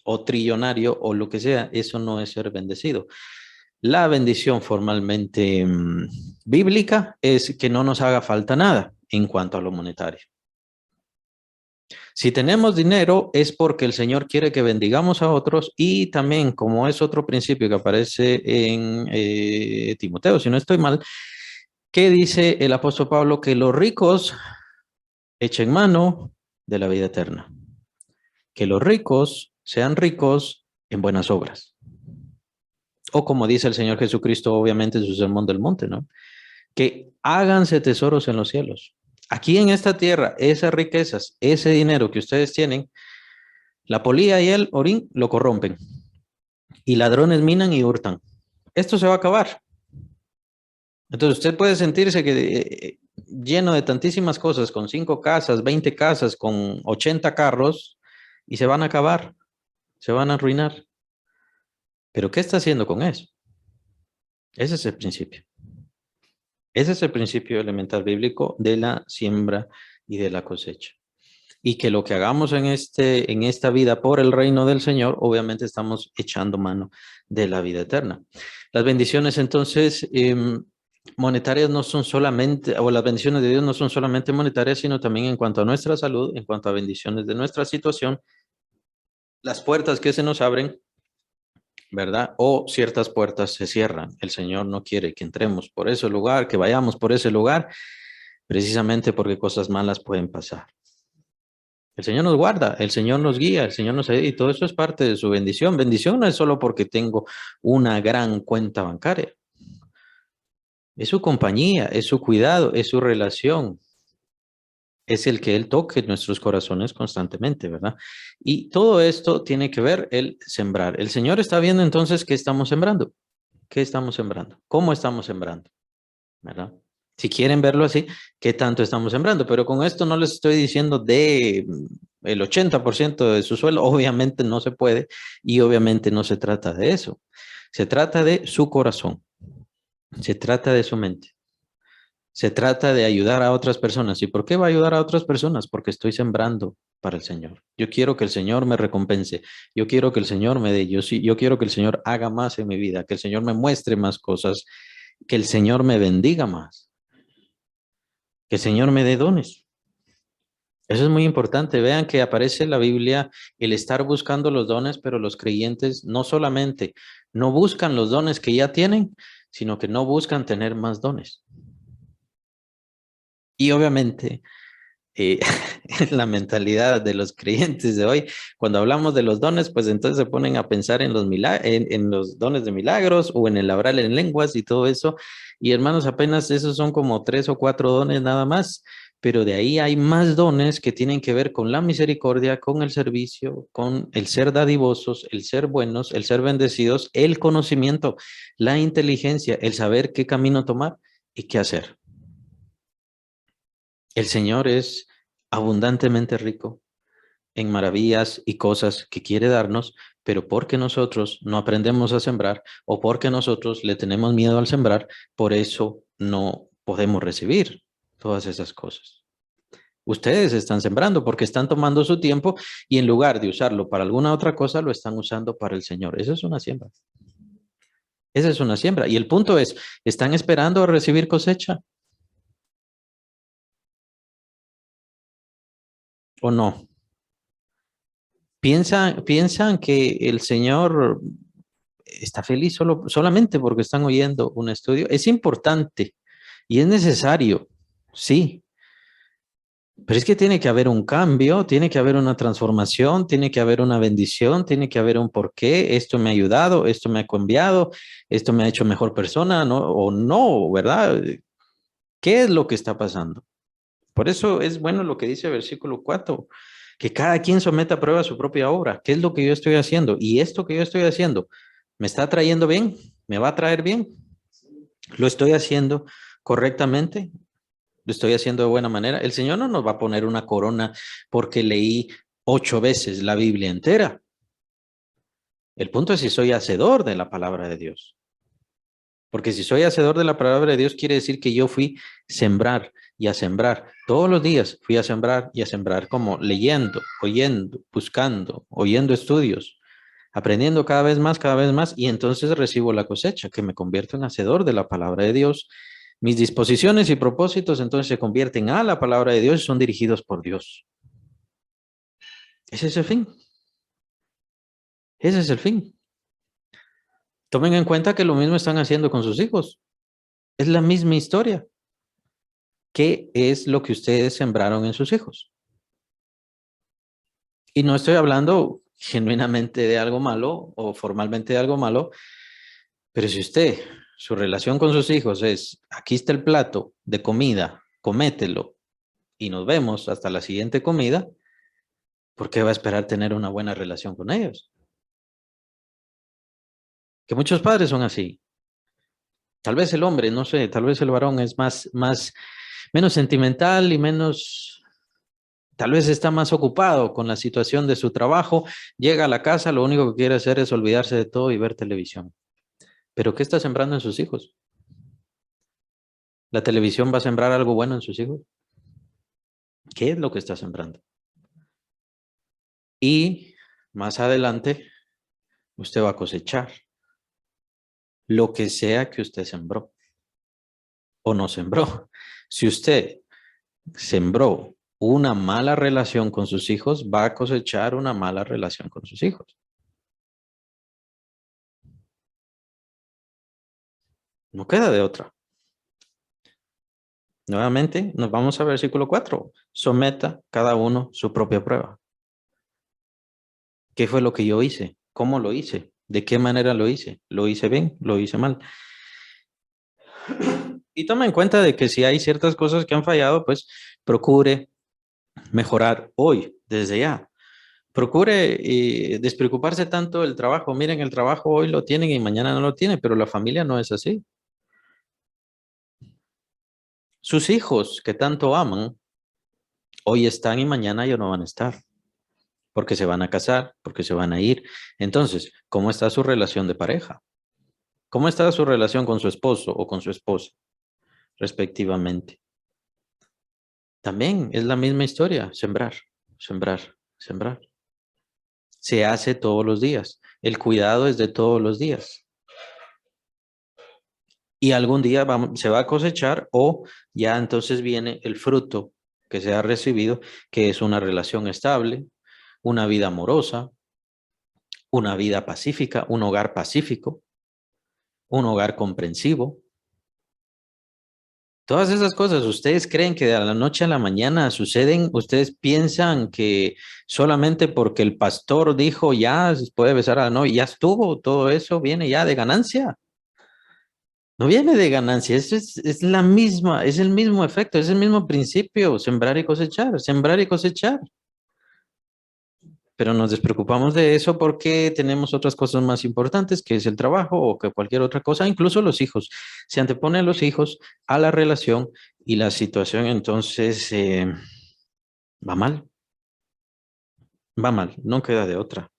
o trillonario o lo que sea, eso no es ser bendecido. La bendición formalmente bíblica es que no nos haga falta nada en cuanto a lo monetario. Si tenemos dinero es porque el Señor quiere que bendigamos a otros, y también, como es otro principio que aparece en Timoteo, si no estoy mal, que dice el apóstol Pablo que los ricos echen mano de la vida eterna. Que los ricos sean ricos en buenas obras. O como dice el Señor Jesucristo, obviamente en su sermón del monte, ¿no? Que háganse tesoros en los cielos. Aquí en esta tierra, esas riquezas, ese dinero que ustedes tienen, la polilla y el orín lo corrompen. Y ladrones minan y hurtan. Esto se va a acabar. Entonces usted puede sentirse que lleno de tantísimas cosas, con 5 casas, 20 casas, con 80 carros, y se van a acabar, se van a arruinar. ¿Pero qué está haciendo con eso? Ese es el principio. Ese es el principio elemental bíblico de la siembra y de la cosecha. Y que lo que hagamos en esta vida por el reino del Señor, obviamente estamos echando mano de la vida eterna. Las bendiciones entonces monetarias no son solamente, o las bendiciones de Dios no son solamente monetarias, sino también en cuanto a nuestra salud, en cuanto a bendiciones de nuestra situación, las puertas que se nos abren, ¿verdad? O ciertas puertas se cierran. El Señor no quiere que entremos por ese lugar, que vayamos por ese lugar, precisamente porque cosas malas pueden pasar. El Señor nos guarda, el Señor nos guía, el Señor nos ayuda, y todo eso es parte de su bendición. Bendición no es solo porque tengo una gran cuenta bancaria. Es su compañía, es su cuidado, es su relación. Es el que Él toque nuestros corazones constantemente, ¿verdad? Y todo esto tiene que ver el sembrar. El Señor está viendo entonces qué estamos sembrando. ¿Qué estamos sembrando? ¿Cómo estamos sembrando? ¿Verdad? Si quieren verlo así, ¿qué tanto estamos sembrando? Pero con esto no les estoy diciendo de el 80% de su sueldo. Obviamente no se puede, y obviamente no se trata de eso. Se trata de su corazón. Se trata de su mente. Se trata de ayudar a otras personas. ¿Y por qué va a ayudar a otras personas? Porque estoy sembrando para el Señor. Yo quiero que el Señor me recompense. Yo quiero que el Señor me dé. Yo quiero que el Señor haga más en mi vida, que el Señor me muestre más cosas, que el Señor me bendiga más, que el Señor me dé dones. Eso es muy importante. Vean que aparece en la Biblia el estar buscando los dones, pero los creyentes no solamente no buscan los dones que ya tienen, sino que no buscan tener más dones. Y obviamente, la mentalidad de los creyentes de hoy, cuando hablamos de los dones, pues entonces se ponen a pensar en los dones de milagros o en el hablar en lenguas y todo eso. Y hermanos, apenas esos son como 3 o 4 dones nada más, pero de ahí hay más dones que tienen que ver con la misericordia, con el servicio, con el ser dadivosos, el ser buenos, el ser bendecidos, el conocimiento, la inteligencia, el saber qué camino tomar y qué hacer. El Señor es abundantemente rico en maravillas y cosas que quiere darnos, pero porque nosotros no aprendemos a sembrar, o porque nosotros le tenemos miedo al sembrar, por eso no podemos recibir todas esas cosas. Ustedes están sembrando porque están tomando su tiempo, y en lugar de usarlo para alguna otra cosa, lo están usando para el Señor. Esa es una siembra. Esa es una siembra. Y el punto es, ¿están esperando a recibir cosecha? ¿O no? Piensan que el Señor está feliz solamente porque están oyendo un estudio. Es importante y es necesario, sí. Pero es que tiene que haber un cambio, tiene que haber una transformación, tiene que haber una bendición, tiene que haber un porqué. Esto me ha ayudado, esto me ha cambiado, esto me ha hecho mejor persona, ¿no? O no, ¿verdad? ¿Qué es lo que está pasando? Por eso es bueno lo que dice el versículo 4, que cada quien someta a prueba su propia obra. ¿Qué es lo que yo estoy haciendo? Y esto que yo estoy haciendo, ¿me está trayendo bien? ¿Me va a traer bien? ¿Lo estoy haciendo correctamente? ¿Lo estoy haciendo de buena manera? El Señor no nos va a poner una corona porque leí 8 veces la Biblia entera. El punto es si soy hacedor de la palabra de Dios. Porque si soy hacedor de la palabra de Dios, quiere decir que yo fui sembrar y a sembrar. Todos los días fui a sembrar y a sembrar, como leyendo, oyendo, buscando, oyendo estudios, aprendiendo cada vez más, y entonces recibo la cosecha, que me convierto en hacedor de la palabra de Dios. Mis disposiciones y propósitos entonces se convierten a la palabra de Dios y son dirigidos por Dios. Ese es el fin. Ese es el fin. Tomen en cuenta que lo mismo están haciendo con sus hijos. Es la misma historia. ¿Qué es lo que ustedes sembraron en sus hijos? Y no estoy hablando genuinamente de algo malo o formalmente de algo malo, pero si usted, su relación con sus hijos es, aquí está el plato de comida, comételo y nos vemos hasta la siguiente comida, ¿por qué va a esperar tener una buena relación con ellos? Que muchos padres son así. Tal vez el hombre, no sé, tal vez el varón es menos sentimental y menos, tal vez está más ocupado con la situación de su trabajo, llega a la casa, lo único que quiere hacer es olvidarse de todo y ver televisión. ¿Pero qué está sembrando en sus hijos? ¿La televisión va a sembrar algo bueno en sus hijos? ¿Qué es lo que está sembrando? Y más adelante, usted va a cosechar lo que sea que usted sembró o no sembró. Si usted sembró una mala relación con sus hijos, va a cosechar una mala relación con sus hijos. No queda de otra. Nuevamente, nos vamos al versículo 4. Someta cada uno su propia prueba. ¿Qué fue lo que yo hice? ¿Cómo lo hice? ¿De qué manera lo hice? ¿Lo hice bien? ¿Lo hice mal? Y toma en cuenta de que si hay ciertas cosas que han fallado, pues procure mejorar hoy, desde ya. Procure despreocuparse tanto del trabajo. Miren, el trabajo hoy lo tienen y mañana no lo tienen, pero la familia no es así. Sus hijos que tanto aman, hoy están y mañana ya no van a estar, porque se van a casar, porque se van a ir. Entonces, ¿cómo está su relación de pareja? ¿Cómo está su relación con su esposo o con su esposa, respectivamente? También es la misma historia, sembrar, sembrar, sembrar. Se hace todos los días. El cuidado es de todos los días. Y algún día se va a cosechar o ya entonces viene el fruto que se ha recibido, que es una relación estable, una vida amorosa, una vida pacífica, un hogar pacífico, un hogar comprensivo. Todas esas cosas, ¿ustedes creen que de la noche a la mañana suceden? ¿Ustedes piensan que solamente porque el pastor dijo ya se puede besar a la novia, ya estuvo, todo eso viene ya de ganancia? No viene de ganancia, es la misma, es el mismo efecto, es el mismo principio, sembrar y cosechar, sembrar y cosechar. Pero nos despreocupamos de eso porque tenemos otras cosas más importantes, que es el trabajo o que cualquier otra cosa, incluso los hijos. Se anteponen los hijos a la relación y la situación entonces va mal, no queda de otra.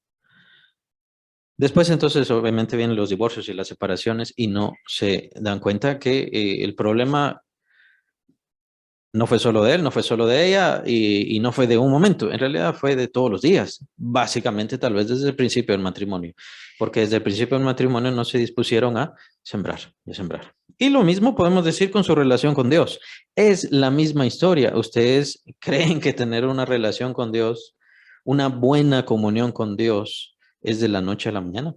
Después entonces obviamente vienen los divorcios y las separaciones y no se dan cuenta que el problema no fue solo de él, no fue solo de ella y no fue de un momento, en realidad fue de todos los días, básicamente tal vez desde el principio del matrimonio, porque desde el principio del matrimonio no se dispusieron a sembrar y a sembrar Y lo mismo podemos decir con su relación con Dios. Es la misma historia. ¿Ustedes creen que tener una relación con Dios, una buena comunión con Dios, es de la noche a la mañana?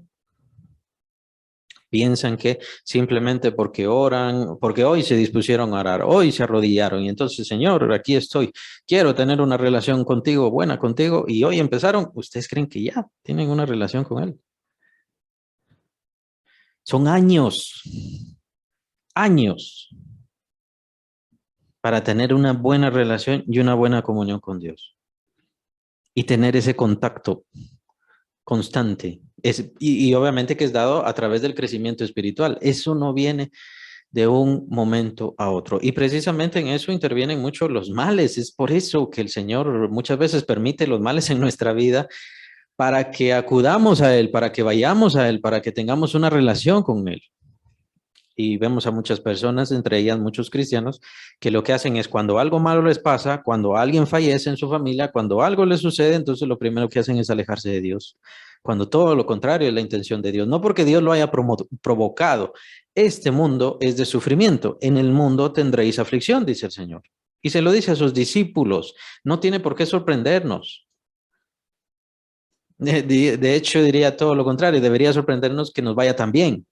Piensan que simplemente porque oran, porque hoy se dispusieron a orar, hoy se arrodillaron y entonces, Señor, aquí estoy, quiero tener una relación contigo, buena contigo, y hoy empezaron, ¿ustedes creen que ya tienen una relación con Él? Son años, años para tener una buena relación y una buena comunión con Dios y tener ese contacto constante. Y obviamente que es dado a través del crecimiento espiritual. Eso no viene de un momento a otro. Y precisamente en eso intervienen mucho los males. Es por eso que el Señor muchas veces permite los males en nuestra vida para que acudamos a Él, para que vayamos a Él, para que tengamos una relación con Él. Y vemos a muchas personas, entre ellas muchos cristianos, que lo que hacen es cuando algo malo les pasa, cuando alguien fallece en su familia, cuando algo les sucede, entonces lo primero que hacen es alejarse de Dios. Cuando todo lo contrario es la intención de Dios. No porque Dios lo haya provocado. Este mundo es de sufrimiento. En el mundo tendréis aflicción, dice el Señor. Y se lo dice a sus discípulos. No tiene por qué sorprendernos. De hecho, diría todo lo contrario. Debería sorprendernos que nos vaya tan bien.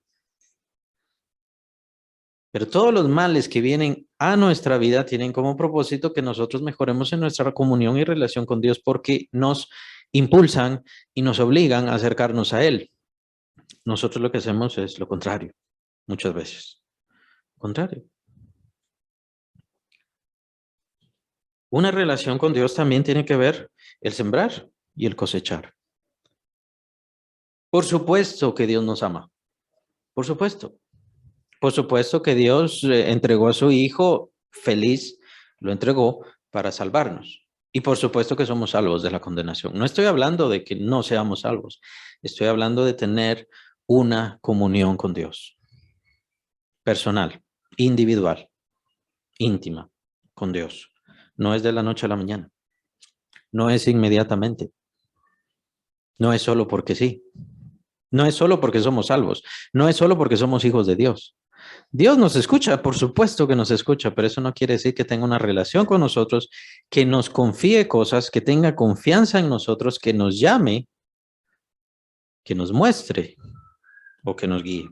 Pero todos los males que vienen a nuestra vida tienen como propósito que nosotros mejoremos en nuestra comunión y relación con Dios porque nos impulsan y nos obligan a acercarnos a Él. Nosotros lo que hacemos es lo contrario, muchas veces. Contrario. Una relación con Dios también tiene que ver el sembrar y el cosechar. Por supuesto que Dios nos ama. Por supuesto. Por supuesto que Dios entregó a su Hijo feliz, lo entregó para salvarnos. Y por supuesto que somos salvos de la condenación. No estoy hablando de que no seamos salvos. Estoy hablando de tener una comunión con Dios. Personal, individual, íntima con Dios. No es de la noche a la mañana. No es inmediatamente. No es solo porque sí. No es solo porque somos salvos. No es solo porque somos hijos de Dios. Dios nos escucha, por supuesto que nos escucha, pero eso no quiere decir que tenga una relación con nosotros, que nos confíe cosas, que tenga confianza en nosotros, que nos llame, que nos muestre o que nos guíe.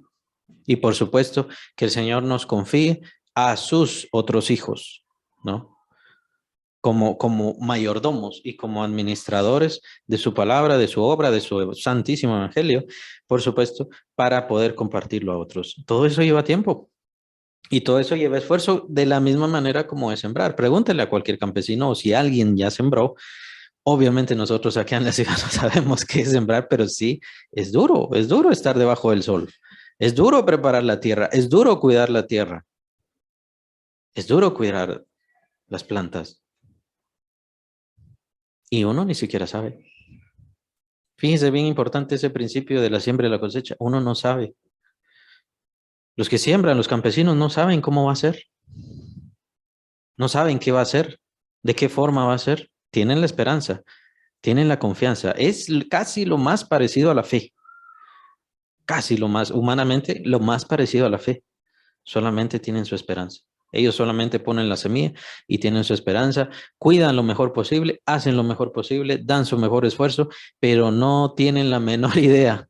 Y por supuesto que el Señor nos confíe a sus otros hijos, ¿no? Como mayordomos y como administradores de su palabra, de su obra, de su santísimo evangelio, por supuesto, para poder compartirlo a otros. Todo eso lleva tiempo. Y todo eso lleva esfuerzo de la misma manera como es sembrar. Pregúntele a cualquier campesino o si alguien ya sembró. Obviamente nosotros aquí en la ciudad no sabemos qué es sembrar, pero sí, es duro estar debajo del sol. Es duro preparar la tierra, es duro cuidar la tierra. Es duro cuidar las plantas. Y uno ni siquiera sabe. Fíjense bien importante ese principio de la siembra y la cosecha. Uno no sabe. Los que siembran, los campesinos, no saben cómo va a ser. No saben qué va a ser, de qué forma va a ser. Tienen la esperanza, tienen la confianza. Es casi lo más parecido a la fe. Casi lo más, humanamente, lo más parecido a la fe. Solamente tienen su esperanza. Ellos solamente ponen la semilla y tienen su esperanza, cuidan lo mejor posible, hacen lo mejor posible, dan su mejor esfuerzo, pero no tienen la menor idea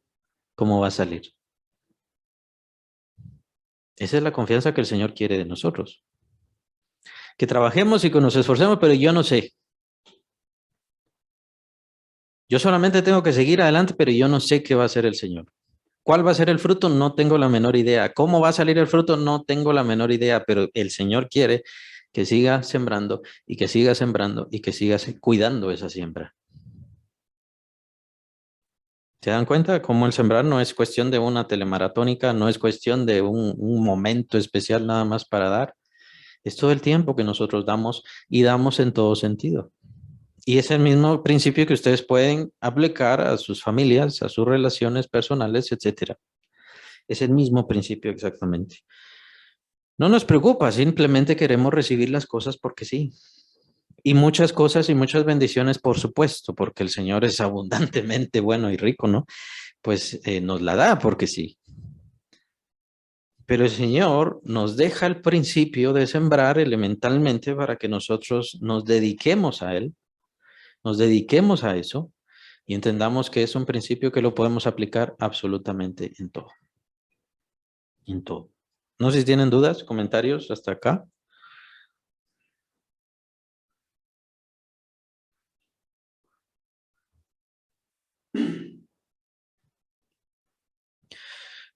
cómo va a salir. Esa es la confianza que el Señor quiere de nosotros. Que trabajemos y que nos esforcemos, pero yo no sé. Yo solamente tengo que seguir adelante, pero yo no sé qué va a hacer el Señor. ¿Cuál va a ser el fruto? No tengo la menor idea. ¿Cómo va a salir el fruto? No tengo la menor idea, pero el Señor quiere que siga sembrando y que siga sembrando y que siga cuidando esa siembra. ¿Se dan cuenta cómo el sembrar no es cuestión de una telemaratónica, no es cuestión de un momento especial nada más para dar? Es todo el tiempo que nosotros damos y damos en todo sentido. Y es el mismo principio que ustedes pueden aplicar a sus familias, a sus relaciones personales, etcétera. Es el mismo principio exactamente. No nos preocupa, simplemente queremos recibir las cosas porque sí. Y muchas cosas y muchas bendiciones, por supuesto, porque el Señor es abundantemente bueno y rico, ¿no? Pues nos la da porque sí. Pero el Señor nos deja el principio de sembrar elementalmente para que nosotros nos dediquemos a Él, nos dediquemos a eso y entendamos que es un principio que lo podemos aplicar absolutamente en todo. En todo. No sé si tienen dudas, comentarios hasta acá.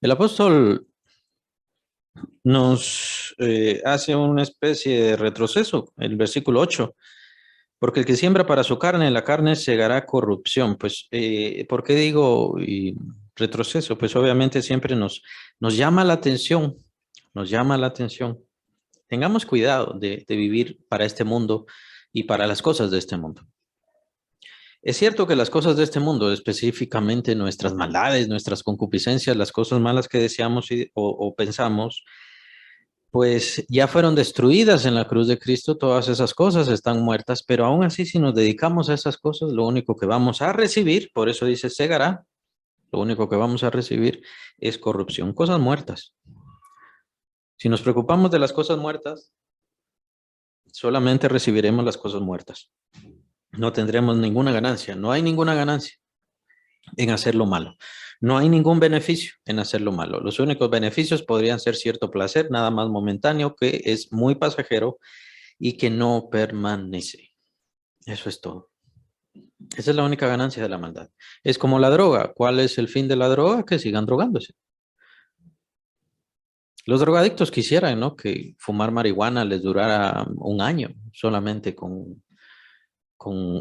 El apóstol nos hace una especie de retroceso, el versículo 8, porque el que siembra para su carne, la carne segará corrupción. Pues, ¿por qué digo retroceso? Pues obviamente siempre nos llama la atención, nos llama la atención. Tengamos cuidado de vivir para este mundo y para las cosas de este mundo. Es cierto que las cosas de este mundo, específicamente nuestras maldades, nuestras concupiscencias, las cosas malas que deseamos o pensamos, pues ya fueron destruidas en la cruz de Cristo, todas esas cosas están muertas, pero aún así si nos dedicamos a esas cosas, lo único que vamos a recibir, por eso dice segará, lo único que vamos a recibir es corrupción, cosas muertas. Si nos preocupamos de las cosas muertas, solamente recibiremos las cosas muertas. No tendremos ninguna ganancia, no hay ninguna ganancia en hacer lo malo. No hay ningún beneficio en hacer lo malo. Los únicos beneficios podrían ser cierto placer, nada más momentáneo, que es muy pasajero y que no permanece. Eso es todo. Esa es la única ganancia de la maldad. Es como la droga. ¿Cuál es el fin de la droga? Que sigan drogándose. Los drogadictos quisieran, ¿no?, que fumar marihuana les durara un año solamente con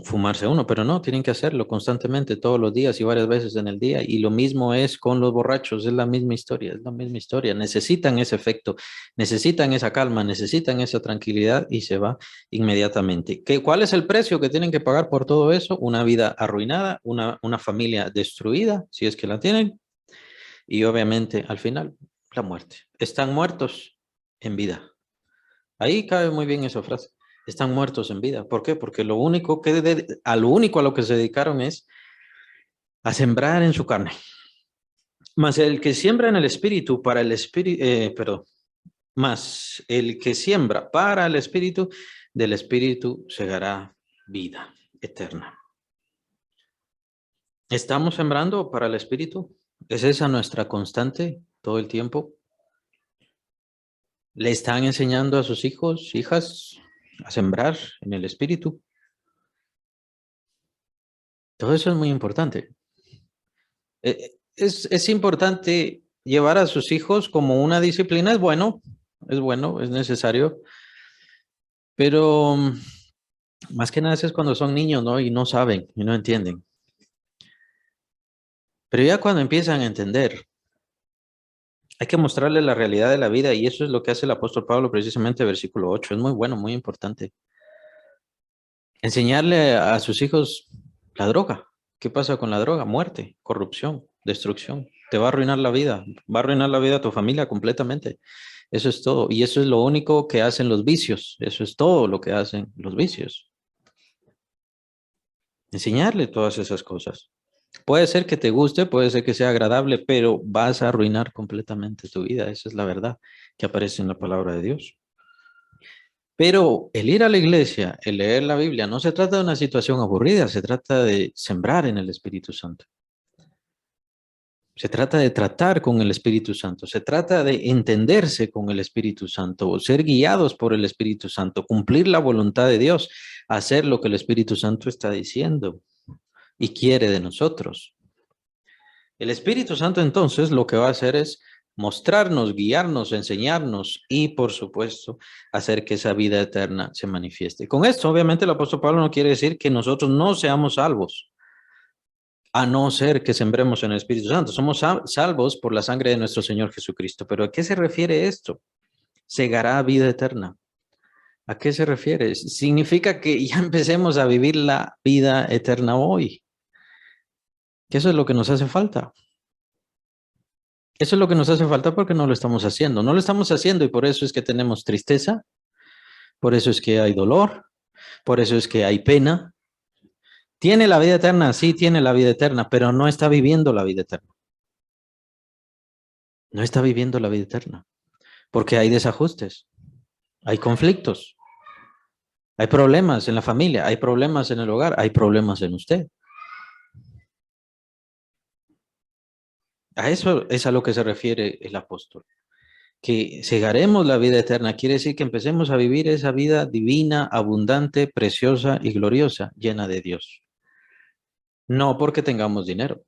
fumarse uno, pero no, tienen que hacerlo constantemente, todos los días y varias veces en el día. Y lo mismo es con los borrachos, es la misma historia, es la misma historia. Necesitan ese efecto, necesitan esa calma, necesitan esa tranquilidad y se va inmediatamente. ¿Cuál es el precio que tienen que pagar por todo eso? Una vida arruinada, una familia destruida, si es que la tienen, y obviamente al final la muerte. Están muertos en vida. Ahí cabe muy bien esa frase. Están muertos en vida. ¿Por qué? Porque lo único a lo que se dedicaron es a sembrar en su carne. Mas el que siembra en el espíritu, para el espíritu, más el que siembra para el espíritu, del espíritu segará vida eterna. ¿Estamos sembrando para el espíritu? ¿Es esa nuestra constante todo el tiempo? ¿Le están enseñando a sus hijos, hijas, a sembrar en el espíritu? Todo eso es muy importante. Es importante llevar a sus hijos como una disciplina. Es bueno, es necesario. Pero más que nada es cuando son niños, ¿no? Y no saben, y no entienden. Pero ya cuando empiezan a entender, hay que mostrarles la realidad de la vida. Y eso es lo que hace el apóstol Pablo precisamente, versículo 8. Es muy bueno, muy importante. Enseñarle a sus hijos la droga. ¿Qué pasa con la droga? Muerte, corrupción, destrucción. Te va a arruinar la vida. Va a arruinar la vida a tu familia completamente. Eso es todo. Y eso es lo único que hacen los vicios. Eso es todo lo que hacen los vicios. Enseñarle todas esas cosas. Puede ser que te guste, puede ser que sea agradable, pero vas a arruinar completamente tu vida. Esa es la verdad que aparece en la palabra de Dios. Pero el ir a la iglesia, el leer la Biblia, no se trata de una situación aburrida, se trata de sembrar en el Espíritu Santo. Se trata de tratar con el Espíritu Santo, se trata de entenderse con el Espíritu Santo, ser guiados por el Espíritu Santo, cumplir la voluntad de Dios, hacer lo que el Espíritu Santo está diciendo y quiere de nosotros. El Espíritu Santo entonces lo que va a hacer es mostrarnos, guiarnos, enseñarnos y, por supuesto, hacer que esa vida eterna se manifieste. Con esto, obviamente, el apóstol Pablo no quiere decir que nosotros no seamos salvos, a no ser que sembremos en el Espíritu Santo. Somos salvos por la sangre de nuestro Señor Jesucristo. ¿Pero a qué se refiere esto? Segará vida eterna. ¿A qué se refiere? Significa que ya empecemos a vivir la vida eterna hoy. Que eso es lo que nos hace falta. Eso es lo que nos hace falta porque no lo estamos haciendo. No lo estamos haciendo y por eso es que tenemos tristeza, por eso es que hay dolor, por eso es que hay pena. ¿Tiene la vida eterna? Sí, tiene la vida eterna, pero no está viviendo la vida eterna. No está viviendo la vida eterna. porque hay desajustes, hay conflictos, hay problemas en la familia, hay problemas en el hogar, hay problemas en usted. A eso es a lo que se refiere el apóstol. Que cegaremos la vida eterna quiere decir que empecemos a vivir esa vida divina, abundante, preciosa y gloriosa, llena de Dios. No porque tengamos dinero.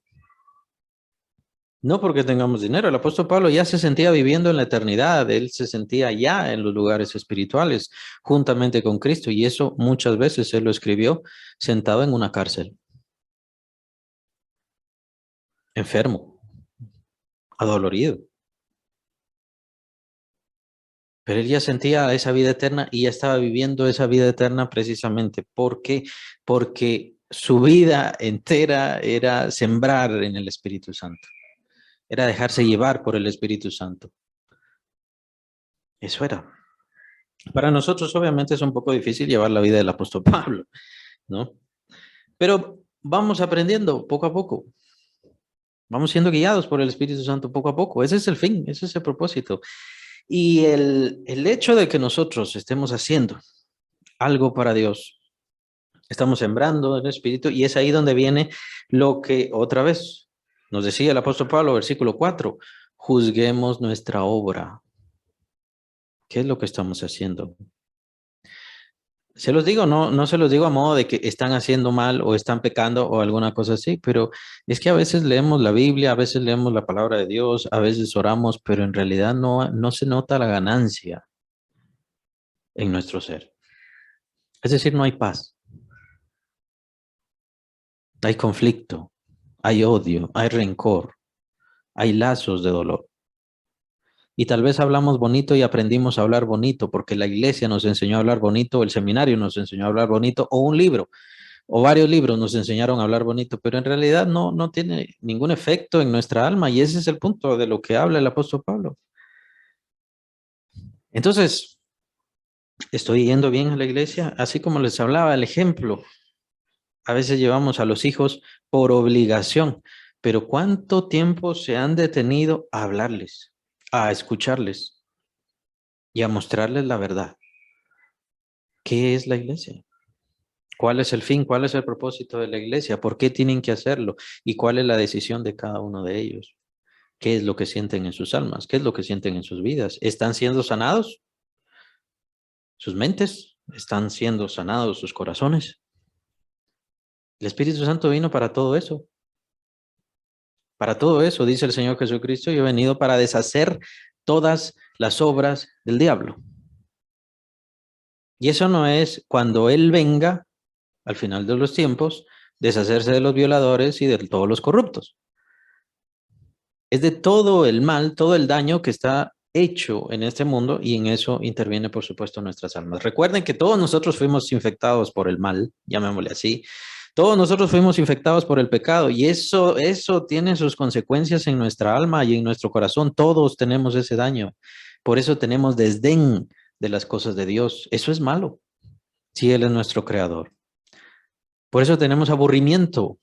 No porque tengamos dinero. El apóstol Pablo ya se sentía viviendo en la eternidad. Él se sentía ya en los lugares espirituales, juntamente con Cristo. Y eso muchas veces él lo escribió sentado en una cárcel. Enfermo. Adolorido. Pero él ya sentía esa vida eterna y ya estaba viviendo esa vida eterna precisamente. ¿Por qué? Porque su vida entera era sembrar en el Espíritu Santo. Era dejarse llevar por el Espíritu Santo. Eso era. Para nosotros obviamente es un poco difícil llevar la vida del apóstol Pablo, ¿no? Pero vamos aprendiendo poco a poco. Vamos siendo guiados por el Espíritu Santo poco a poco. Ese es el fin, ese es el propósito. Y el hecho de que nosotros estemos haciendo algo para Dios, estamos sembrando en el Espíritu, y es ahí donde viene lo que otra vez nos decía el apóstol Pablo, versículo 4, juzguemos nuestra obra. ¿Qué es lo que estamos haciendo? Se los digo, no se los digo a modo de que están haciendo mal o están pecando o alguna cosa así, pero es que a veces leemos la Biblia, a veces leemos la palabra de Dios, a veces oramos, pero en realidad no se nota la ganancia en nuestro ser. Es decir, no hay paz, hay conflicto, hay odio, hay rencor, hay lazos de dolor. Y tal vez hablamos bonito y aprendimos a hablar bonito porque la iglesia nos enseñó a hablar bonito, el seminario nos enseñó a hablar bonito, o un libro, o varios libros nos enseñaron a hablar bonito, pero en realidad no tiene ningún efecto en nuestra alma, y ese es el punto de lo que habla el apóstol Pablo. Entonces, estoy yendo bien a la iglesia, así como les hablaba el ejemplo. A veces llevamos a los hijos por obligación, pero ¿cuánto tiempo se han detenido a hablarles, a escucharles y a mostrarles la verdad? ¿Qué es la iglesia? ¿Cuál es el fin? ¿Cuál es el propósito de la iglesia? ¿Por qué tienen que hacerlo? ¿Y cuál es la decisión de cada uno de ellos? ¿Qué es lo que sienten en sus almas? ¿Qué es lo que sienten en sus vidas? ¿Están siendo sanados sus mentes? ¿Están siendo sanados sus corazones? El Espíritu Santo vino para todo eso. Para todo eso, dice el Señor Jesucristo, yo he venido para deshacer todas las obras del diablo. Y eso no es cuando Él venga, al final de los tiempos, deshacerse de los violadores y de todos los corruptos. Es de todo el mal, todo el daño que está hecho en este mundo, y en eso interviene, por supuesto, nuestras almas. Recuerden que todos nosotros fuimos infectados por el mal, llamémosle así. Todos nosotros fuimos infectados por el pecado, y eso tiene sus consecuencias en nuestra alma y en nuestro corazón. Todos tenemos ese daño. Por eso tenemos desdén de las cosas de Dios. Eso es malo, si Él es nuestro creador. Por eso tenemos aburrimiento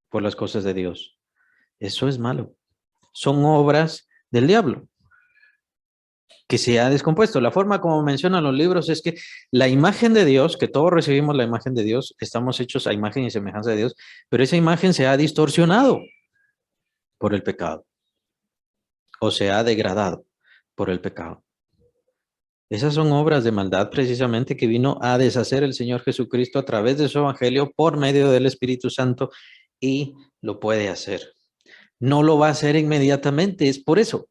por las cosas de Dios. Eso es malo. Son obras del diablo que se ha descompuesto. La forma como mencionan los libros es que la imagen de Dios, que todos recibimos la imagen de Dios, estamos hechos a imagen y semejanza de Dios, pero esa imagen se ha distorsionado por el pecado o se ha degradado por el pecado. Esas son obras de maldad precisamente que vino a deshacer el Señor Jesucristo a través de su evangelio por medio del Espíritu Santo, y lo puede hacer. No lo va a hacer inmediatamente, es por eso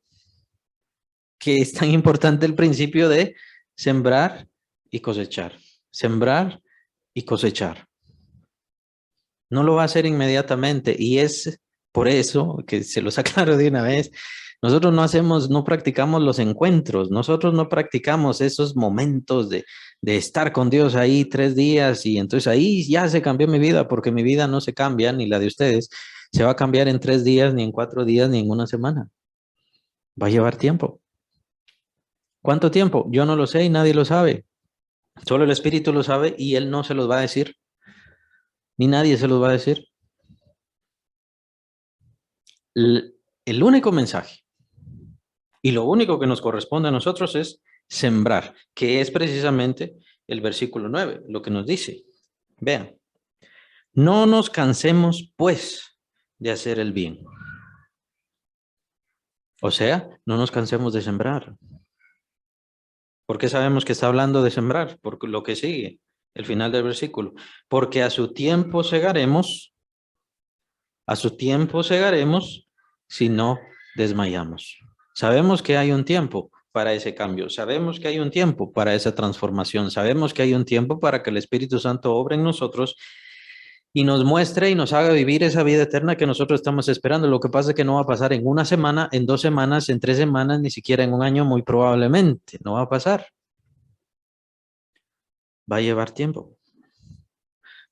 que es tan importante el principio de sembrar y cosechar. Sembrar y cosechar. No lo va a hacer inmediatamente, y es por eso que se los aclaro de una vez. Nosotros no practicamos los encuentros, nosotros no practicamos esos momentos de estar con Dios ahí 3 días y entonces ahí ya se cambió mi vida, porque mi vida no se cambia, ni la de ustedes, se va a cambiar en 3 días, ni en 4 días, ni en una semana. Va a llevar tiempo. ¿Cuánto tiempo? Yo no lo sé y nadie lo sabe. Solo el Espíritu lo sabe, y Él no se los va a decir, ni nadie se los va a decir. El único mensaje Y lo único que nos corresponde a nosotros es sembrar, que es precisamente el versículo 9, lo que nos dice. Vean, no nos cansemos pues de hacer el bien. O sea, no nos cansemos de sembrar. ¿Por qué sabemos que está hablando de sembrar? Por lo que sigue, el final del versículo. Porque a su tiempo segaremos si no desmayamos. Sabemos que hay un tiempo para ese cambio, sabemos que hay un tiempo para esa transformación, sabemos que hay un tiempo para que el Espíritu Santo obre en nosotros y nos muestre y nos haga vivir esa vida eterna que nosotros estamos esperando. Lo que pasa es que no va a pasar en una semana, en 2 semanas, en 3 semanas, ni siquiera en un año, muy probablemente. No va a pasar. Va a llevar tiempo.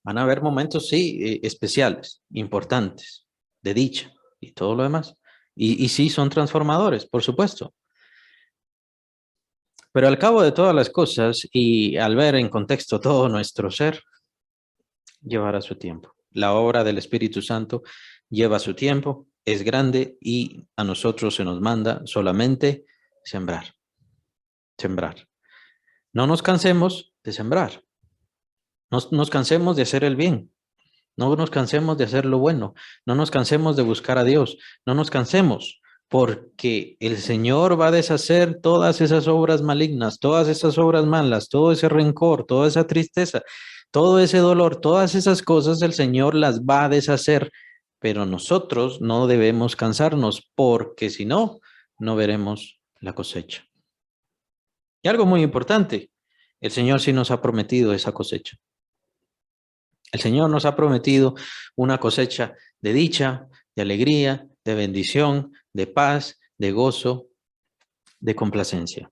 Van a haber momentos, sí, especiales, importantes, de dicha y todo lo demás. Y sí, son transformadores, por supuesto. Pero al cabo de todas las cosas y al ver en contexto todo nuestro ser, llevará su tiempo. La obra del Espíritu Santo lleva su tiempo, es grande y a nosotros se nos manda solamente sembrar. Sembrar. No nos cansemos de sembrar. No nos cansemos de hacer el bien. No nos cansemos de hacer lo bueno. No nos cansemos de buscar a Dios. No nos cansemos porque el Señor va a deshacer todas esas obras malignas, todas esas obras malas, todo ese rencor, toda esa tristeza, todo ese dolor, todas esas cosas el Señor las va a deshacer, pero nosotros no debemos cansarnos porque si no, no veremos la cosecha. Y algo muy importante, el Señor sí nos ha prometido esa cosecha. El Señor nos ha prometido una cosecha de dicha, de alegría, de bendición, de paz, de gozo, de complacencia.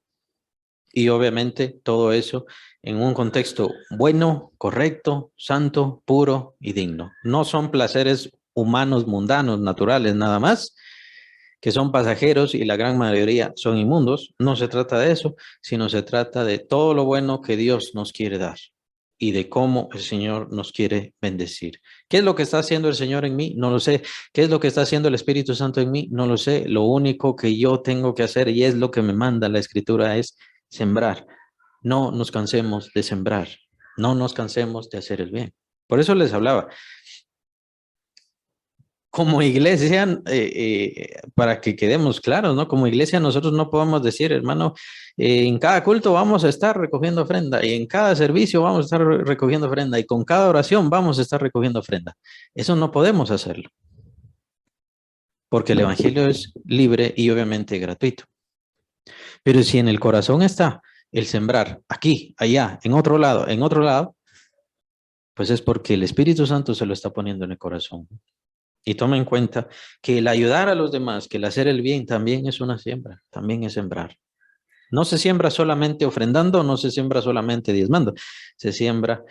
Y obviamente todo eso en un contexto bueno, correcto, santo, puro y digno. No son placeres humanos, mundanos, naturales, nada más, que son pasajeros y la gran mayoría son inmundos. No se trata de eso, sino se trata de todo lo bueno que Dios nos quiere dar y de cómo el Señor nos quiere bendecir. ¿Qué es lo que está haciendo el Señor en mí? No lo sé. ¿Qué es lo que está haciendo el Espíritu Santo en mí? No lo sé. Lo único que yo tengo que hacer, y es lo que me manda la Escritura, es sembrar. No nos cansemos de sembrar. No nos cansemos de hacer el bien. Por eso les hablaba. Como iglesia, para que quedemos claros, ¿no? Como iglesia nosotros no podemos decir, hermano, en cada culto vamos a estar recogiendo ofrenda y en cada servicio vamos a estar recogiendo ofrenda y con cada oración vamos a estar recogiendo ofrenda. Eso no podemos hacerlo, porque el evangelio es libre y obviamente gratuito. Pero si en el corazón está el sembrar aquí, allá, en otro lado, pues es porque el Espíritu Santo se lo está poniendo en el corazón. Y toma en cuenta que el ayudar a los demás, que el hacer el bien también es una siembra, también es sembrar. No se siembra solamente ofrendando, no se siembra solamente diezmando, se siembra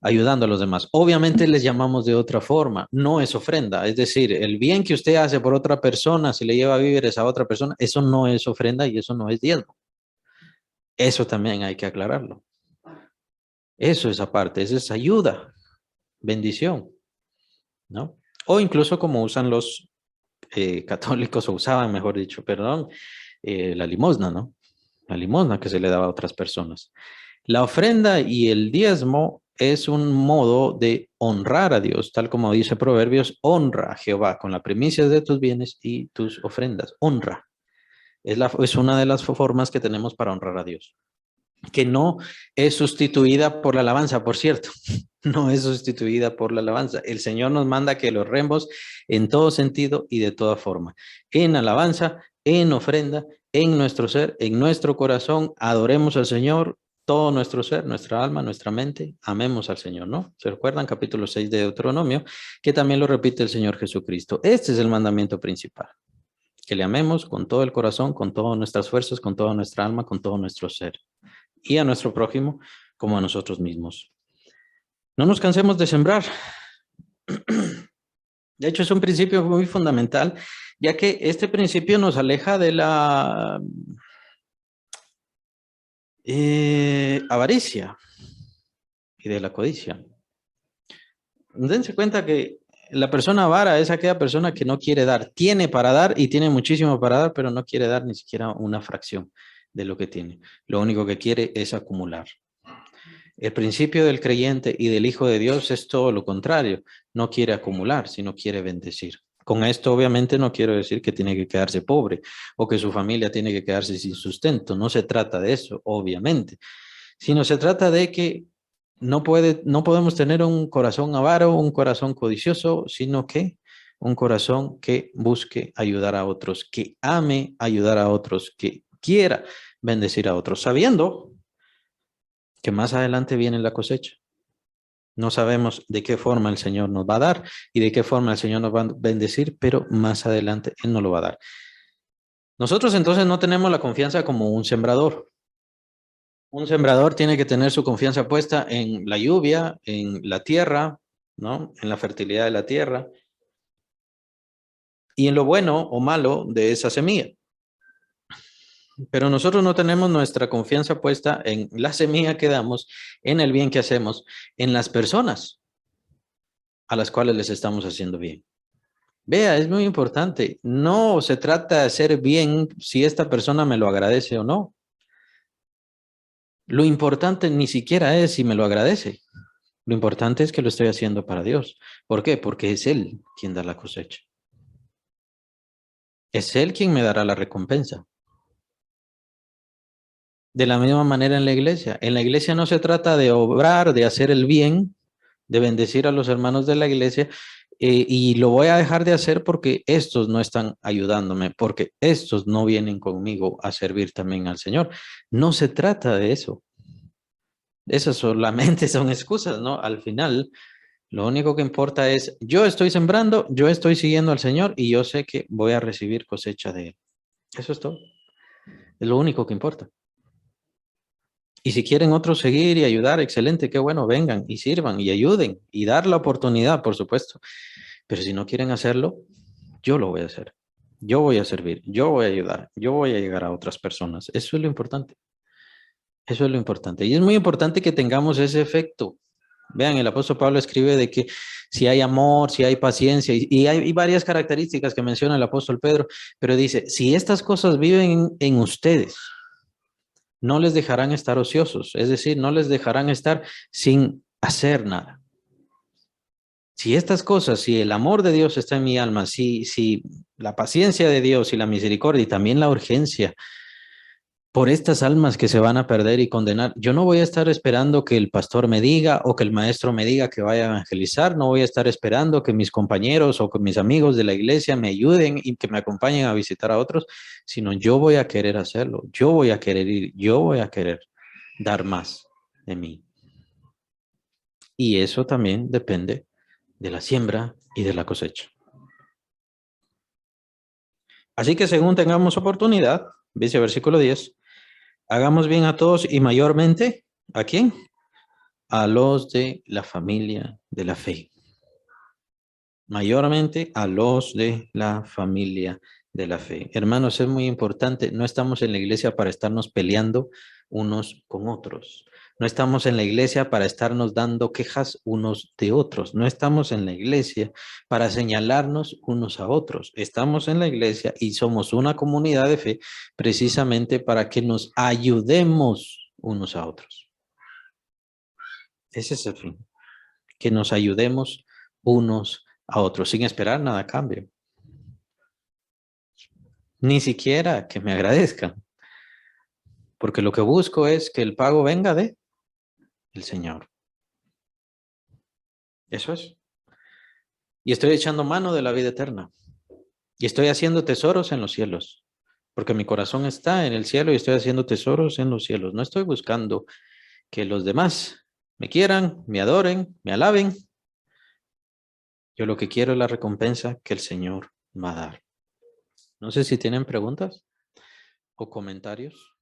ayudando a los demás. Obviamente les llamamos de otra forma, no es ofrenda, es decir, el bien que usted hace por otra persona, si le lleva víveres a otra persona, eso no es ofrenda y eso no es diezmo. Eso también hay que aclararlo. Eso es aparte, eso es ayuda, bendición, ¿no? O incluso como usan los católicos, o usaban, mejor dicho, perdón, la limosna, ¿no? La limosna que se le daba a otras personas. La ofrenda y el diezmo es un modo de honrar a Dios, tal como dice Proverbios, honra a Jehová con la primicia de tus bienes y tus ofrendas. Honra. Es una de las formas que tenemos para honrar a Dios, que no es sustituida por la alabanza, por cierto. No es sustituida por la alabanza. El Señor nos manda que lo honremos en todo sentido y de toda forma. En alabanza, en ofrenda, en nuestro ser, en nuestro corazón, adoremos al Señor, todo nuestro ser, nuestra alma, nuestra mente, amemos al Señor, ¿no? ¿Se recuerdan? Capítulo 6 de Deuteronomio, que también lo repite el Señor Jesucristo. Este es el mandamiento principal. Que le amemos con todo el corazón, con todas nuestras fuerzas, con toda nuestra alma, con todo nuestro ser. Y a nuestro prójimo como a nosotros mismos. No nos cansemos de sembrar. De hecho, es un principio muy fundamental, ya que este principio nos aleja de la avaricia y de la codicia. Dense cuenta que La persona avara es aquella persona que no quiere dar. Tiene para dar y tiene muchísimo para dar, pero no quiere dar ni siquiera una fracción de lo que tiene. Lo único que quiere es acumular. El principio del creyente y del Hijo de Dios es todo lo contrario. No quiere acumular, sino quiere bendecir. Con esto obviamente no quiero decir que tiene que quedarse pobre o que su familia tiene que quedarse sin sustento. No se trata de eso, obviamente, sino se trata de que no podemos tener un corazón avaro, un corazón codicioso, sino que un corazón que busque ayudar a otros, que ame ayudar a otros, que quiera bendecir a otros, sabiendo que más adelante viene la cosecha. No sabemos de qué forma el Señor nos va a dar y de qué forma el Señor nos va a bendecir, pero más adelante Él nos lo va a dar. Nosotros entonces no tenemos la confianza como un sembrador. Un sembrador tiene que tener su confianza puesta en la lluvia, en la tierra, ¿no? En la fertilidad de la tierra y en lo bueno o malo de esa semilla. Pero nosotros no tenemos nuestra confianza puesta en la semilla que damos, en el bien que hacemos, en las personas a las cuales les estamos haciendo bien. Vea, es muy importante. No se trata de hacer bien si esta persona me lo agradece o no. Lo importante ni siquiera es si me lo agradece. Lo importante es que lo estoy haciendo para Dios. ¿Por qué? Porque es Él quien da la cosecha. Es Él quien me dará la recompensa. De la misma manera en la iglesia. En la iglesia no se trata de obrar, de hacer el bien, de bendecir a los hermanos de la iglesia, y lo voy a dejar de hacer porque estos no están ayudándome, porque estos no vienen conmigo a servir también al Señor. No se trata de eso. Esas solamente son excusas, ¿no? Al final, lo único que importa es, yo estoy sembrando, yo estoy siguiendo al Señor y yo sé que voy a recibir cosecha de Él. Eso es todo. Es lo único que importa. Y si quieren otros seguir y ayudar, excelente, qué bueno, vengan y sirvan y ayuden y dar la oportunidad, por supuesto. Pero si no quieren hacerlo, yo lo voy a hacer. Yo voy a servir, yo voy a ayudar, yo voy a llegar a otras personas. Eso es lo importante. Eso es lo importante. Y es muy importante que tengamos ese efecto. Vean, el apóstol Pablo escribe de que si hay amor, si hay paciencia, y hay varias características que menciona el apóstol Pedro, pero dice, si estas cosas viven en ustedes, no les dejarán estar ociosos, es decir, no les dejarán estar sin hacer nada. Si estas cosas, si el amor de Dios está en mi alma, si la paciencia de Dios y la misericordia y también la urgencia por estas almas que se van a perder y condenar, yo no voy a estar esperando que el pastor me diga o que el maestro me diga que vaya a evangelizar, no voy a estar esperando que mis compañeros o que mis amigos de la iglesia me ayuden y que me acompañen a visitar a otros, sino yo voy a querer hacerlo, yo voy a querer ir, yo voy a querer dar más de mí. Y eso también depende de la siembra y de la cosecha. Así que según tengamos oportunidad, dice versículo 10, hagamos bien a todos y mayormente, ¿a quién? A los de la familia de la fe. Mayormente a los de la familia de la fe. Hermanos, es muy importante, no estamos en la iglesia para estarnos peleando unos con otros. No estamos en la iglesia para estarnos dando quejas unos de otros. No estamos en la iglesia para señalarnos unos a otros. Estamos en la iglesia y somos una comunidad de fe precisamente para que nos ayudemos unos a otros. Ese es el fin. Que nos ayudemos unos a otros sin esperar nada a cambio. Ni siquiera que me agradezcan. Porque lo que busco es que el pago venga de el Señor. Eso es. Y estoy echando mano de la vida eterna. Y estoy haciendo tesoros en los cielos. Porque mi corazón está en el cielo y estoy haciendo tesoros en los cielos. No estoy buscando que los demás me quieran, me adoren, me alaben. Yo lo que quiero es la recompensa que el Señor va a dar. No sé si tienen preguntas o comentarios.